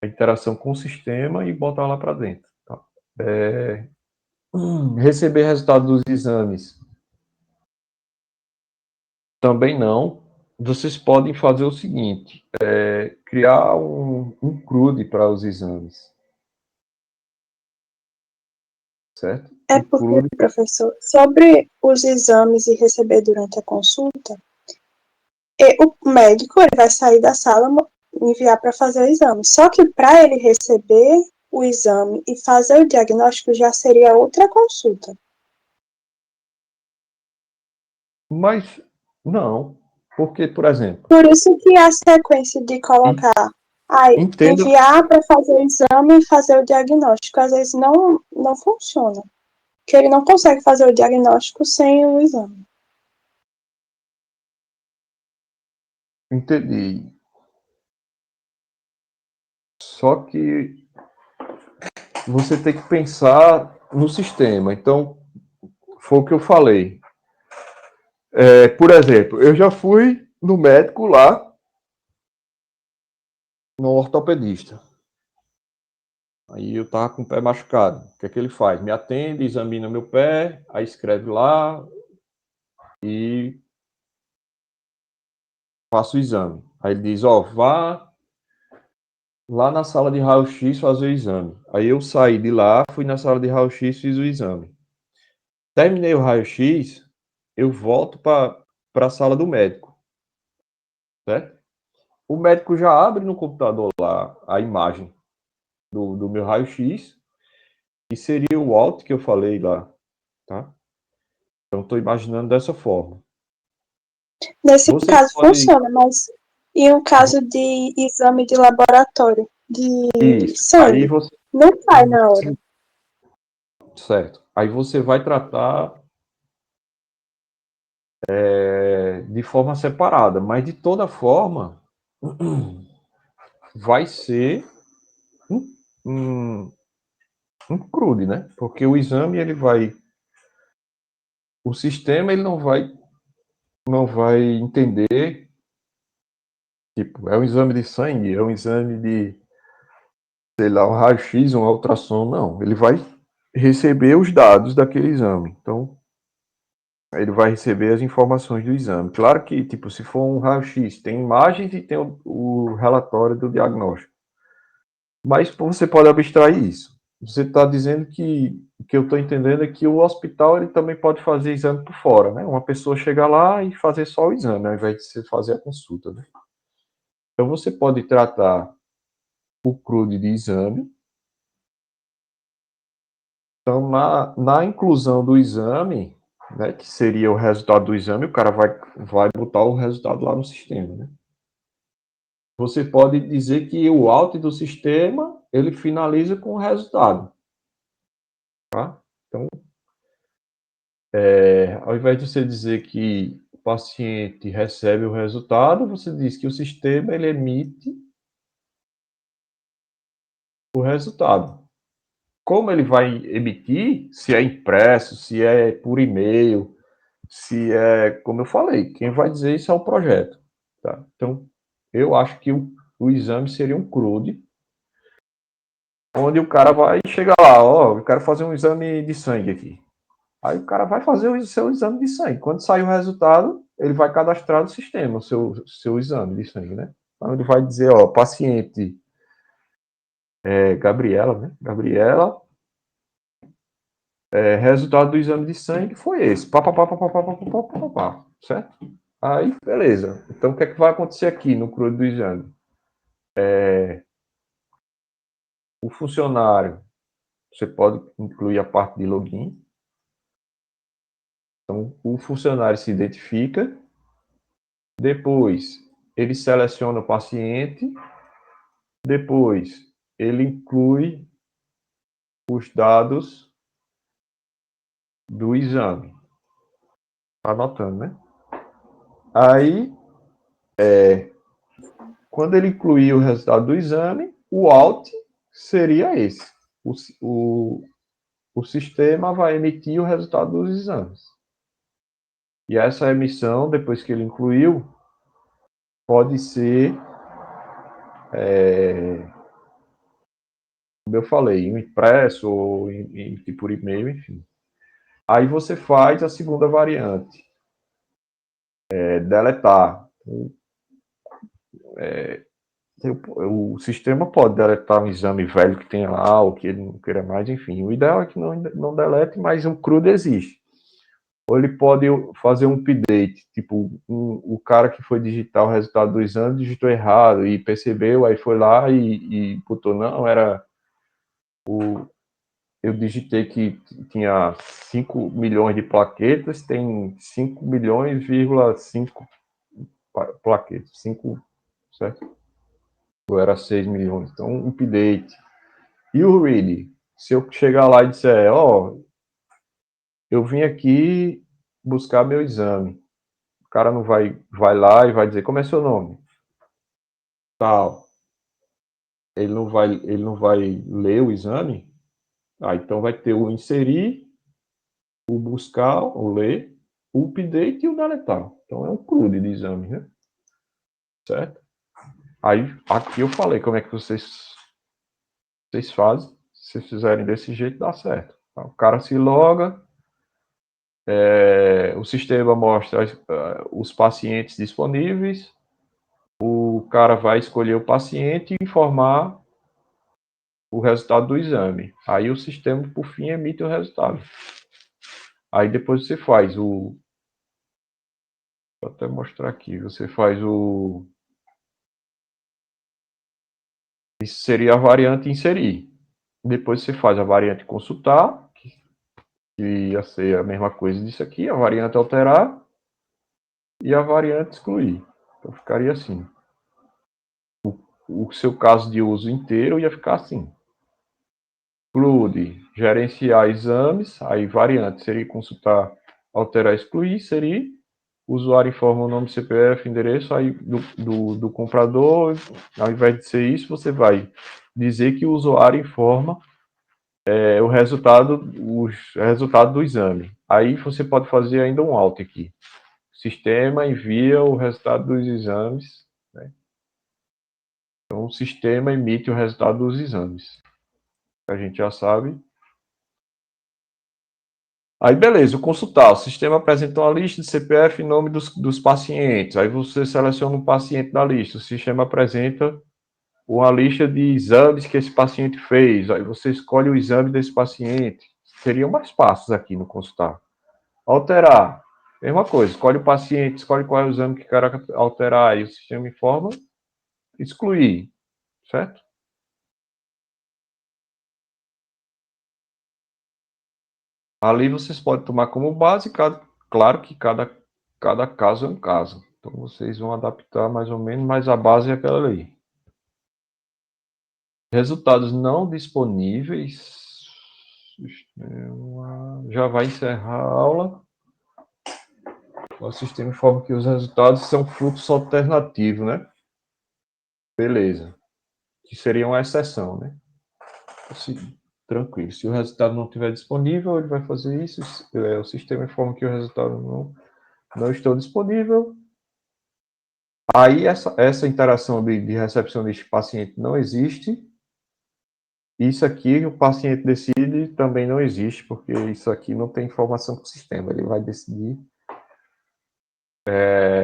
S2: a interação com o sistema e botar lá para dentro. Tá? Receber resultado dos exames. Também não. Vocês podem fazer o seguinte, criar um CRUD para os exames. Certo?
S3: É porque, professor, sobre os exames e receber durante a consulta, o médico ele vai sair da sala e enviar para fazer o exame. Só que para ele receber o exame e fazer o diagnóstico já seria outra consulta.
S2: Mas não, porque, por exemplo...
S3: Por isso que a sequência de colocar, enviar para fazer o exame e fazer o diagnóstico, às vezes não funciona. Porque ele não consegue fazer o diagnóstico sem o exame.
S2: Entendi. Só que você tem que pensar no sistema. Então, foi o que eu falei. Por exemplo, eu já fui no médico lá, no ortopedista. Aí eu tava com o pé machucado. O que é que ele faz? Me atende, examina meu pé, aí escreve lá e faço o exame. Aí ele diz, ó, vá lá na sala de raio-x fazer o exame. Aí eu saí de lá, fui na sala de raio-x, fiz o exame. Terminei o raio-x, eu volto para a sala do médico. Certo? O médico já abre no computador lá a imagem do meu raio-x, e seria o AUT que eu falei lá. Tá? Então, estou imaginando dessa forma.
S3: Nesse caso funciona, mas em um caso de exame de laboratório, de sangue,
S2: aí você...
S3: não sai na hora.
S2: Certo. Aí você vai tratar de forma separada, mas de toda forma vai ser um CRUD, né? Porque o exame ele vai, o sistema ele não vai entender, tipo, é um exame de sangue, é um exame de, sei lá, um raio-x, um ultrassom, não. Ele vai receber os dados daquele exame. Então, ele vai receber as informações do exame. Claro que, tipo, se for um raio-x, tem imagens e tem o relatório do diagnóstico. Mas você pode abstrair isso. Você está dizendo que o que eu estou entendendo é que o hospital ele também pode fazer exame por fora, né? Uma pessoa chegar lá e fazer só o exame, ao invés de você fazer a consulta, né? Então você pode tratar o CRUD de exame. Então, na inclusão do exame, né, que seria o resultado do exame, o cara vai botar o resultado lá no sistema, né? Você pode dizer que o out do sistema, ele finaliza com o resultado, tá? Então, ao invés de você dizer que o paciente recebe o resultado, você diz que o sistema, ele emite o resultado. Como ele vai emitir, se é impresso, se é por e-mail, se é, como eu falei, quem vai dizer isso é o projeto, tá? Então, eu acho que o exame seria um CRUD, onde o cara vai chegar lá, ó, eu quero fazer um exame de sangue aqui. Aí o cara vai fazer o seu exame de sangue. Quando sair o resultado, ele vai cadastrar no sistema o seu exame de sangue, né? Então ele vai dizer, ó, paciente Gabriela, né? Gabriela, resultado do exame de sangue foi esse. Pá, pá, pá, pá, pá, pá, pá, pá, pá, pá, pá, certo? Aí, beleza. Então, o que é que vai acontecer aqui no CRUD do exame? O funcionário, você pode incluir a parte de login. Então, o funcionário se identifica, depois ele seleciona o paciente, depois ele inclui os dados do exame. Tá anotando, né? Aí, quando ele incluir o resultado do exame, o out seria esse. O sistema vai emitir o resultado dos exames. E essa emissão, depois que ele incluiu, pode ser, como eu falei, um impresso ou por e-mail, enfim. Aí você faz a segunda variante, deletar. O sistema pode deletar um exame velho que tem lá, ou que ele não queira mais, enfim. O ideal é que não delete, mas o CRUD existe. Ou ele pode fazer um update, tipo, o cara que foi digitar o resultado do exame digitou errado e percebeu, aí foi lá e botou, não, era eu digitei que tinha 5 milhões de plaquetas, tem 5 milhões,5 plaquetas, 5, certo? Ou era 6 milhões, então um update. E o read? Se eu chegar lá e disser, ó, eu vim aqui buscar meu exame, o cara não vai lá e vai dizer, como é seu nome? Tal. Ele não vai ler o exame? Ah, então vai ter o inserir, o buscar, o ler, o update e o deletar. Então é um CRUD de exame, né? Certo? Aí aqui eu falei como é que vocês fazem. Se vocês fizerem desse jeito, dá certo. O cara se loga, o sistema mostra os pacientes disponíveis, o cara vai escolher o paciente e informar o resultado do exame. Aí o sistema, por fim, emite o resultado. Aí depois você faz vou até mostrar aqui, você faz isso seria a variante inserir. Depois você faz a variante consultar, que ia ser a mesma coisa disso aqui, a variante alterar e a variante excluir. Então ficaria assim. O seu caso de uso inteiro ia ficar assim. Include gerenciar exames, aí variante seria consultar, alterar, excluir, inserir. O usuário informa o nome, CPF, endereço, aí do comprador, ao invés de ser isso, você vai dizer que o usuário informa o resultado do exame. Aí você pode fazer ainda um alt aqui. O sistema envia o resultado dos exames, né? Então, o sistema emite o resultado dos exames. A gente já sabe. Aí, beleza, o consultar. O sistema apresenta uma lista de CPF e nome dos pacientes. Aí você seleciona um paciente da lista. O sistema apresenta uma lista de exames que esse paciente fez. Aí você escolhe o exame desse paciente. Seriam mais passos aqui no consultar. Alterar. Mesma coisa, escolhe o paciente, escolhe qual é o exame que quer alterar, e o sistema informa, excluir, certo? Ali vocês podem tomar como base, claro que cada caso é um caso. Então vocês vão adaptar mais ou menos, mas a base é aquela ali. Resultados não disponíveis. Já vai encerrar a aula. O sistema informa que os resultados são fluxo alternativo, né? Beleza. Que seria uma exceção, né? Assim, tranquilo. Se o resultado não estiver disponível, ele vai fazer isso. O sistema informa que o resultado não está disponível. Aí essa interação de recepção deste paciente não existe. Isso aqui o paciente decide também não existe, porque isso aqui não tem informação para o sistema. Ele vai decidir.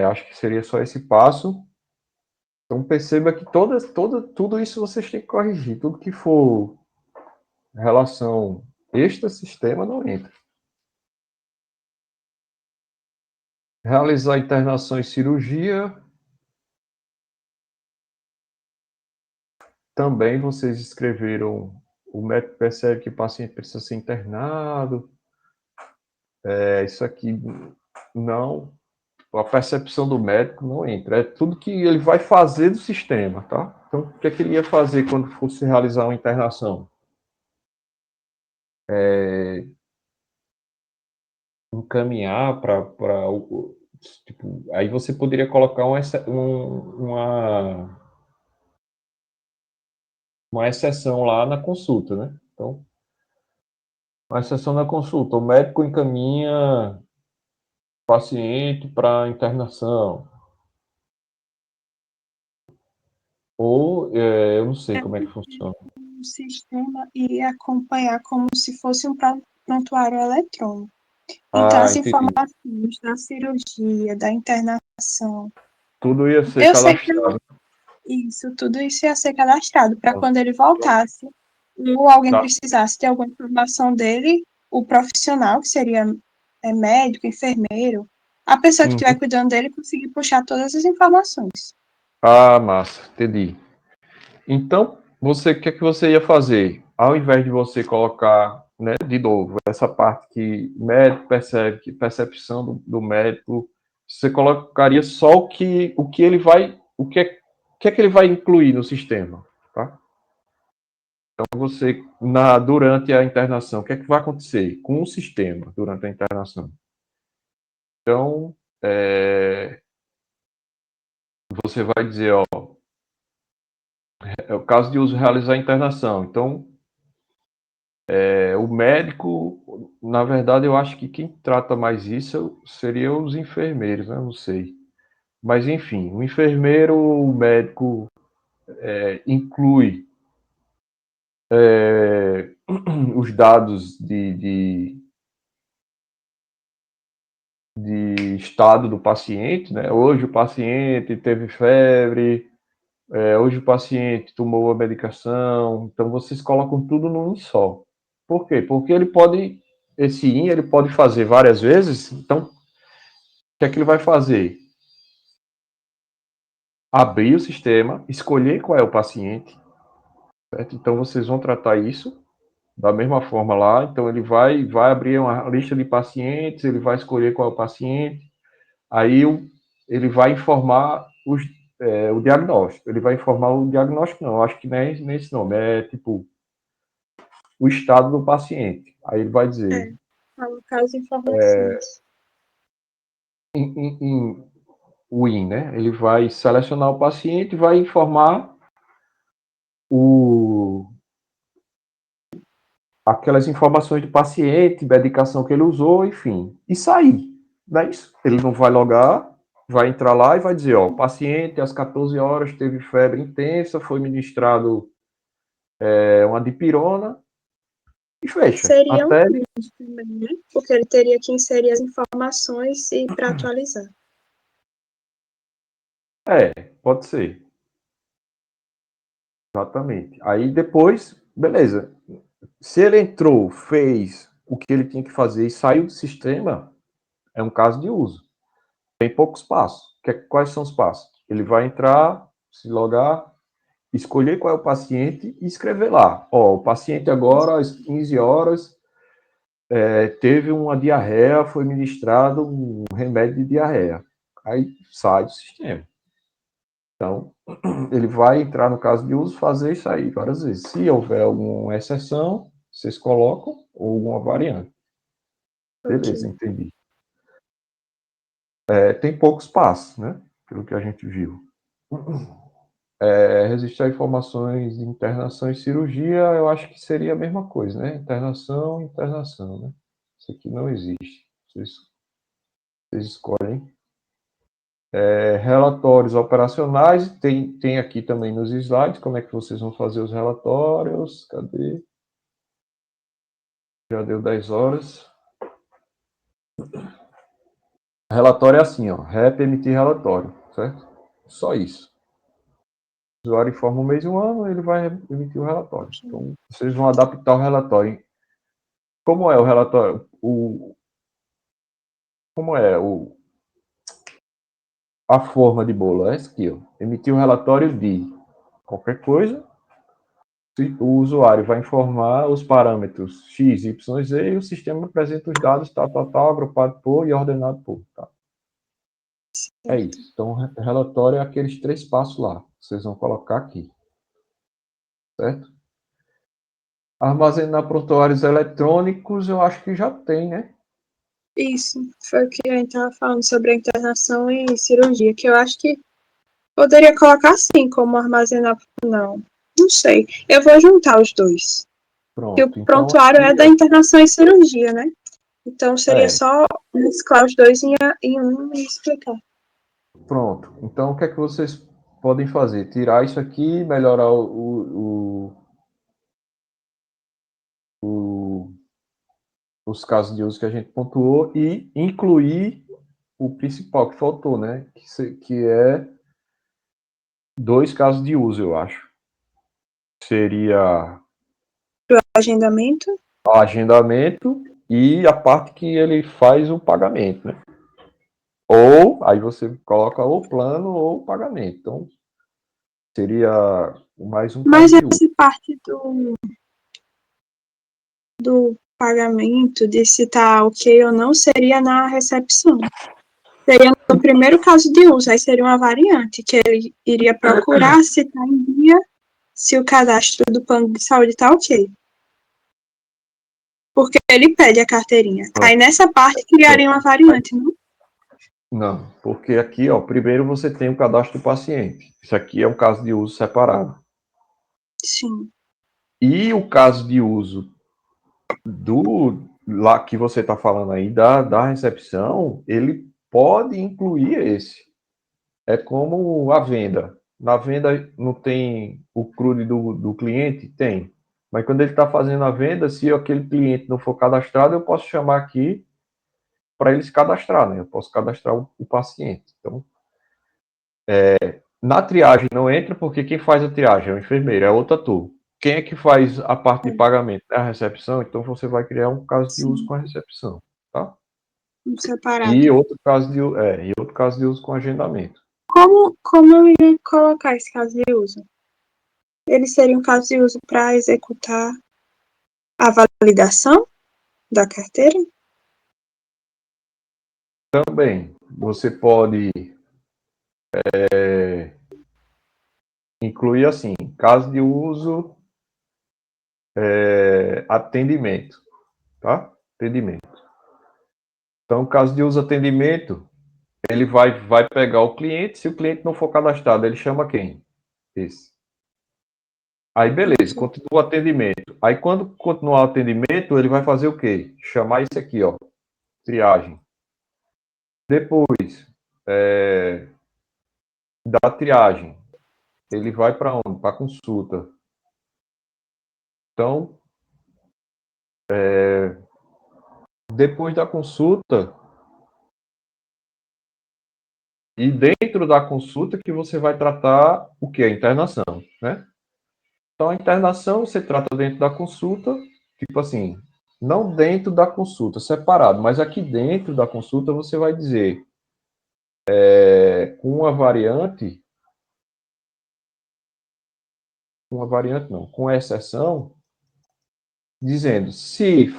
S2: Acho que seria só esse passo. Então perceba que tudo isso vocês têm que corrigir. Tudo que for relação extra-sistema não entra. Realizar internação e cirurgia. Também vocês escreveram, o médico percebe que o paciente precisa ser internado. Isso aqui não, a percepção do médico não entra. É tudo que ele vai fazer do sistema, tá? Então, o que é que ele ia fazer quando fosse realizar uma internação? Encaminhar para o... Tipo, aí você poderia colocar uma exceção lá na consulta, né? Então, uma exceção na consulta. O médico encaminha o paciente para internação. Ou, eu não sei como é que funciona.
S3: O sistema iria acompanhar como se fosse um prontuário eletrônico. Então, as
S2: Entendi.
S3: informações da cirurgia, da internação,
S2: Tudo ia ser
S3: eu sei que
S2: cadastrado.
S3: tudo isso ia ser cadastrado para quando ele voltasse, ou alguém
S2: Tá.
S3: precisasse de alguma informação dele, o profissional, que seria médico, enfermeiro, a pessoa que estiver cuidando dele conseguir puxar todas as informações.
S2: Massa, entendi. Então, o que é que você ia fazer? Ao invés de você colocar, né, de novo, essa parte que médico percebe, que percepção do médico, você colocaria só o que ele vai, o que é que ele vai incluir no sistema, tá? Então, durante a internação, o que é que vai acontecer com o sistema durante a internação? Então, você vai dizer, ó, é o caso de uso realizar a internação. Então, o médico, na verdade, eu acho que quem trata mais isso seriam os enfermeiros, né? Não sei. Mas, enfim, o enfermeiro, o médico inclui os dados de estado do paciente, né? Hoje o paciente teve febre, hoje o paciente tomou a medicação, então vocês colocam tudo num só. Por quê? Porque esse IN, ele pode fazer várias vezes, então, o que é que ele vai fazer? Abrir o sistema, escolher qual é o paciente, certo? Então, vocês vão tratar isso da mesma forma lá, então ele vai abrir uma lista de pacientes, ele vai escolher qual é o paciente, aí ele vai informar o diagnóstico. Ele vai informar o diagnóstico, não, acho que não é nesse nome, é tipo o estado do paciente. Aí ele vai dizer.
S3: Colocar as informações.
S2: O IN, né? Ele vai selecionar o paciente, vai informar aquelas informações do paciente, medicação que ele usou, enfim, e sair. Não é isso? Ele não vai logar, vai entrar lá e vai dizer, ó, o paciente às 14 horas teve febre intensa, foi ministrado uma dipirona e fecha.
S3: Seria um
S2: Até
S3: print também, né? Porque ele teria que inserir as informações para atualizar.
S2: pode ser. Exatamente. Aí depois, beleza. Se ele entrou, fez o que ele tinha que fazer e saiu do sistema, é um caso de uso. Tem poucos passos. Quais são os passos? Ele vai entrar, se logar, escolher qual é o paciente e escrever lá. Ó, o paciente agora, às 15 horas, teve uma diarreia, foi ministrado um remédio de diarreia. Aí sai do sistema. Então, ele vai entrar no caso de uso, fazer isso aí várias vezes. Se houver alguma exceção, vocês colocam ou alguma variante. Beleza, entendi. Tem poucos passos, né? Pelo que a gente viu. Registrar informações de internação e cirurgia, eu acho que seria a mesma coisa, né? Internação, né? Isso aqui não existe. Vocês escolhem. Relatórios operacionais, tem aqui também nos slides como é que vocês vão fazer os relatórios. Cadê? Já deu 10 horas. Relatório é assim, ó, REP emitir relatório, certo? Só isso. O usuário informa um mês e um ano, ele vai emitir o relatório. Então, vocês vão adaptar o relatório. Como é o relatório? Como é a forma de bolo? É essa aqui, ó. Emitir o relatório de qualquer coisa. O usuário vai informar os parâmetros x, y, z e o sistema apresenta os dados tal, agrupado por e ordenado por. Tá? É isso. Então, o relatório é aqueles 3 passos lá. Vocês vão colocar aqui. Certo? Armazenar prontuários eletrônicos, eu acho que já tem, né?
S3: Isso, foi o que a gente estava falando sobre a internação e cirurgia, que eu acho que poderia colocar assim, como armazenar. Não sei. Eu vou juntar os dois.
S2: Pronto.
S3: E o
S2: Então,
S3: prontuário é da internação e cirurgia, né? Então seria
S2: É.
S3: só mesclar os dois em um e explicar.
S2: Pronto. Então, o que é que vocês podem fazer? Tirar isso aqui, melhorar os casos de uso que a gente pontuou e incluir o principal que faltou, né? Que é 2 casos de uso, eu acho. Seria
S3: O agendamento.
S2: o agendamento e a parte que ele faz o pagamento, né? Ou, aí você coloca ou plano ou pagamento. Então, seria mais um
S3: Mas
S2: caso de uso.
S3: essa parte do pagamento, de se tá ok ou não, seria na recepção. Seria no primeiro caso de uso, aí seria uma variante, que ele iria procurar se está em dia, se o cadastro do plano de saúde está ok. Porque ele pede a carteirinha. Aí nessa parte criaria uma variante, não?
S2: Não, porque aqui, ó, primeiro você tem o cadastro do paciente. Isso aqui é um caso de uso separado.
S3: Sim.
S2: E o caso de uso do lá que você está falando aí da recepção, ele pode incluir esse. É como a venda. Na venda não tem o CRUD do cliente? Tem. Mas quando ele está fazendo a venda, se aquele cliente não for cadastrado, eu posso chamar aqui para ele se cadastrar, né? Eu posso cadastrar o paciente. Então, na triagem não entra, porque quem faz a triagem é o enfermeiro, é outra turma. Quem é que faz a parte de pagamento? É a recepção, então você vai criar um caso de uso com a recepção, tá?
S3: Separado.
S2: E outro caso de uso com agendamento.
S3: Como eu iria colocar esse caso de uso? Ele seria um caso de uso para executar a validação da carteira?
S2: Também, você pode incluir assim, caso de uso, atendimento, tá? Atendimento. Então, caso de uso atendimento, ele vai pegar o cliente, se o cliente não for cadastrado, ele chama quem? Esse. Aí, beleza, continua o atendimento. Aí, quando continuar o atendimento, ele vai fazer o quê? Chamar isso aqui, ó, triagem. Depois da triagem, ele vai para onde? Para consulta. Então, depois da consulta, e dentro da consulta que você vai tratar o que? A internação, né? Então, a internação você trata dentro da consulta, tipo assim, não dentro da consulta, separado, mas aqui dentro da consulta você vai dizer, com uma variante não, com exceção dizendo, se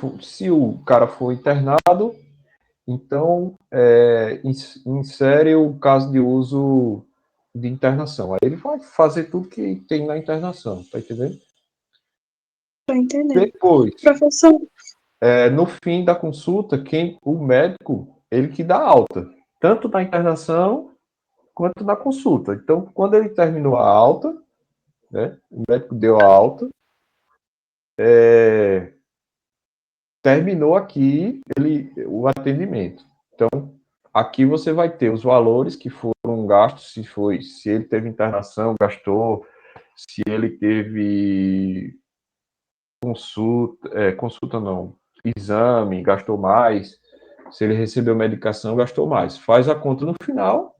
S2: o cara for internado, então insere o caso de uso de internação. Aí ele vai fazer tudo que tem na internação, tá entendendo?
S3: Tô entendendo.
S2: Depois,
S3: Professor,
S2: no fim da consulta, o médico, ele que dá alta, tanto na internação quanto na consulta. Então, quando ele terminou a alta, né, o médico deu a alta, terminou aqui o atendimento. Então, aqui você vai ter os valores que foram gastos, se ele teve internação, gastou, se ele teve consulta não, exame, gastou mais, se ele recebeu medicação, gastou mais. Faz a conta no final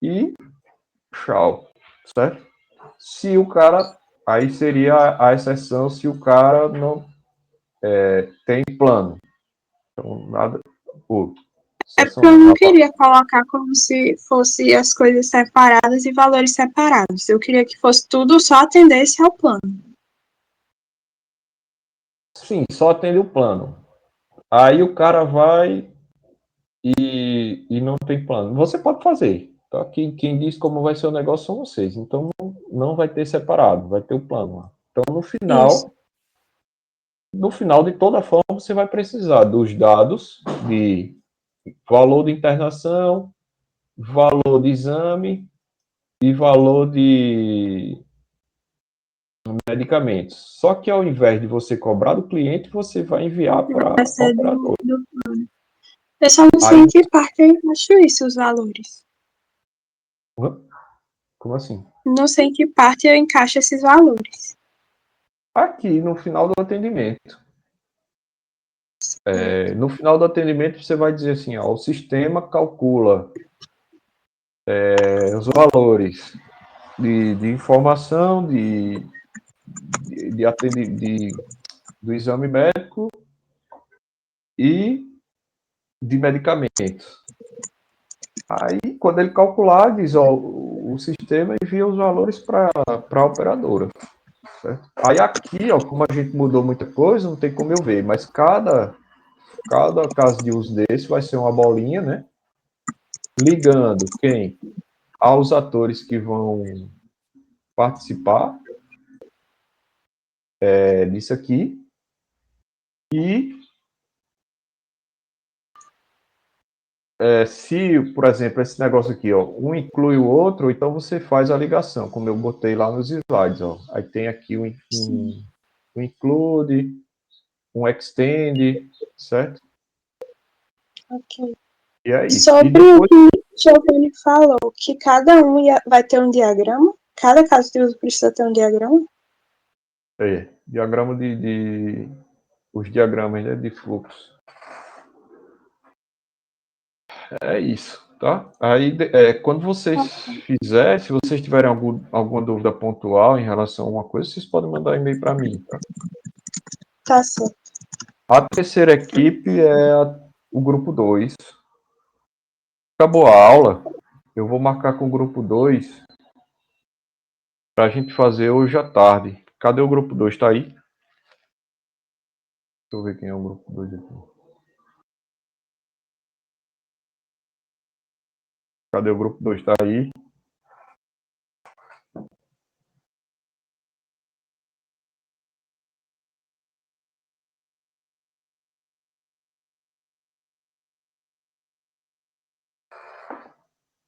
S2: e tchau, certo? Se o cara, aí seria a exceção se o cara não tem plano. Então, nada,
S3: é porque eu não queria colocar como se fosse as coisas separadas e valores separados. Eu queria que fosse tudo só atendesse ao plano.
S2: Sim, só atende o plano. Aí o cara vai e não tem plano. Você pode fazer. Tá? Quem diz como vai ser o negócio são vocês. Então não vai ter separado, vai ter o plano lá. Então
S3: Isso.
S2: no final, de toda forma, você vai precisar dos dados de valor de internação, valor de exame e valor de medicamentos. Só que ao invés de você cobrar do cliente, você vai enviar para
S3: Vai
S2: a
S3: ser
S2: operadora.
S3: do plano. Eu só não sei
S2: Aí,
S3: em que parte eu encaixo isso, os valores.
S2: como assim?
S3: Não sei em que parte eu encaixo esses valores.
S2: Aqui, no final do atendimento. No final do atendimento, você vai dizer assim, ó, o sistema calcula os valores de informação, do exame médico e de medicamentos. Aí, quando ele calcular, diz, ó, o sistema envia os valores para a operadora. Certo? Aí aqui, ó, como a gente mudou muita coisa, não tem como eu ver, mas cada caso de uso desse vai ser uma bolinha, né? Ligando quem? Aos atores que vão participar disso aqui e se, por exemplo, esse negócio aqui, ó, um inclui o outro, então você faz a ligação, como eu botei lá nos slides, ó. Aí tem aqui um include, um extend, certo?
S3: Ok.
S2: E é isso. E
S3: Sobre o
S2: depois,
S3: que Giovanni falou, que cada um vai ter um diagrama, cada caso de uso precisa ter um diagrama.
S2: diagrama os diagramas, né, de fluxo. É isso, tá? Aí, quando vocês fizerem, se vocês tiverem alguma dúvida pontual em relação a uma coisa, vocês podem mandar e-mail para mim, tá?
S3: Tá certo.
S2: A terceira equipe é o grupo 2. Acabou a aula, eu vou marcar com o grupo 2 para a gente fazer hoje à tarde. Cadê o grupo 2? Tá aí? Deixa eu ver quem é o grupo 2 aqui. Cadê o grupo 2? Tá aí?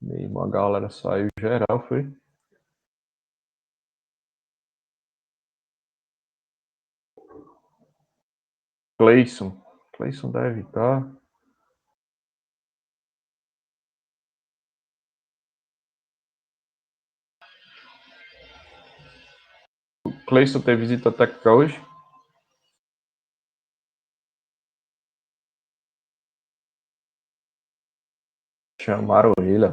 S2: Mesmo, a galera saiu geral, foi? Cleison. Cleison deve estar. O Cleison teve visita técnica hoje? Chamaram ele.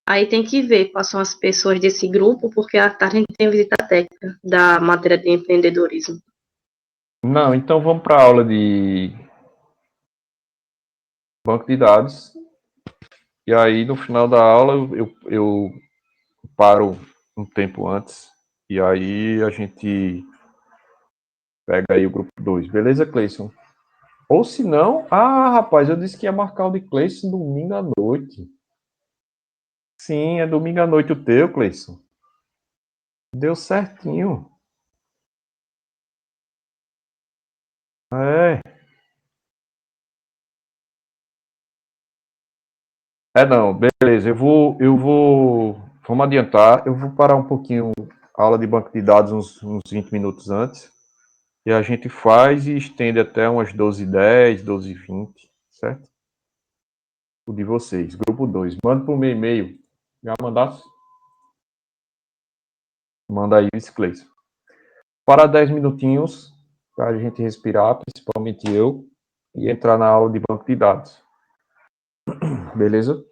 S4: Aí tem que ver quais são as pessoas desse grupo, porque à tarde a gente tem visita técnica da matéria de empreendedorismo.
S2: Não, então vamos para a aula de banco de dados. E aí, no final da aula, eu paro um tempo antes. E aí a gente Pega aí o grupo 2. Beleza, Cleison? Ou se não... Ah, rapaz, eu disse que ia marcar o de Cleison domingo à noite. Sim, é domingo à noite o teu, Cleison. Deu certinho. É. Não, beleza. Vamos adiantar. Eu vou parar um pouquinho a aula de banco de dados uns 20 minutos antes. E a gente faz e estende até umas 12h10, 12h20, certo? O de vocês, grupo 2. Manda para o meu e-mail. Já mandasse? Manda aí, Cleison. Para 10 minutinhos, para a gente respirar, principalmente eu, e entrar na aula de banco de dados. Beleza?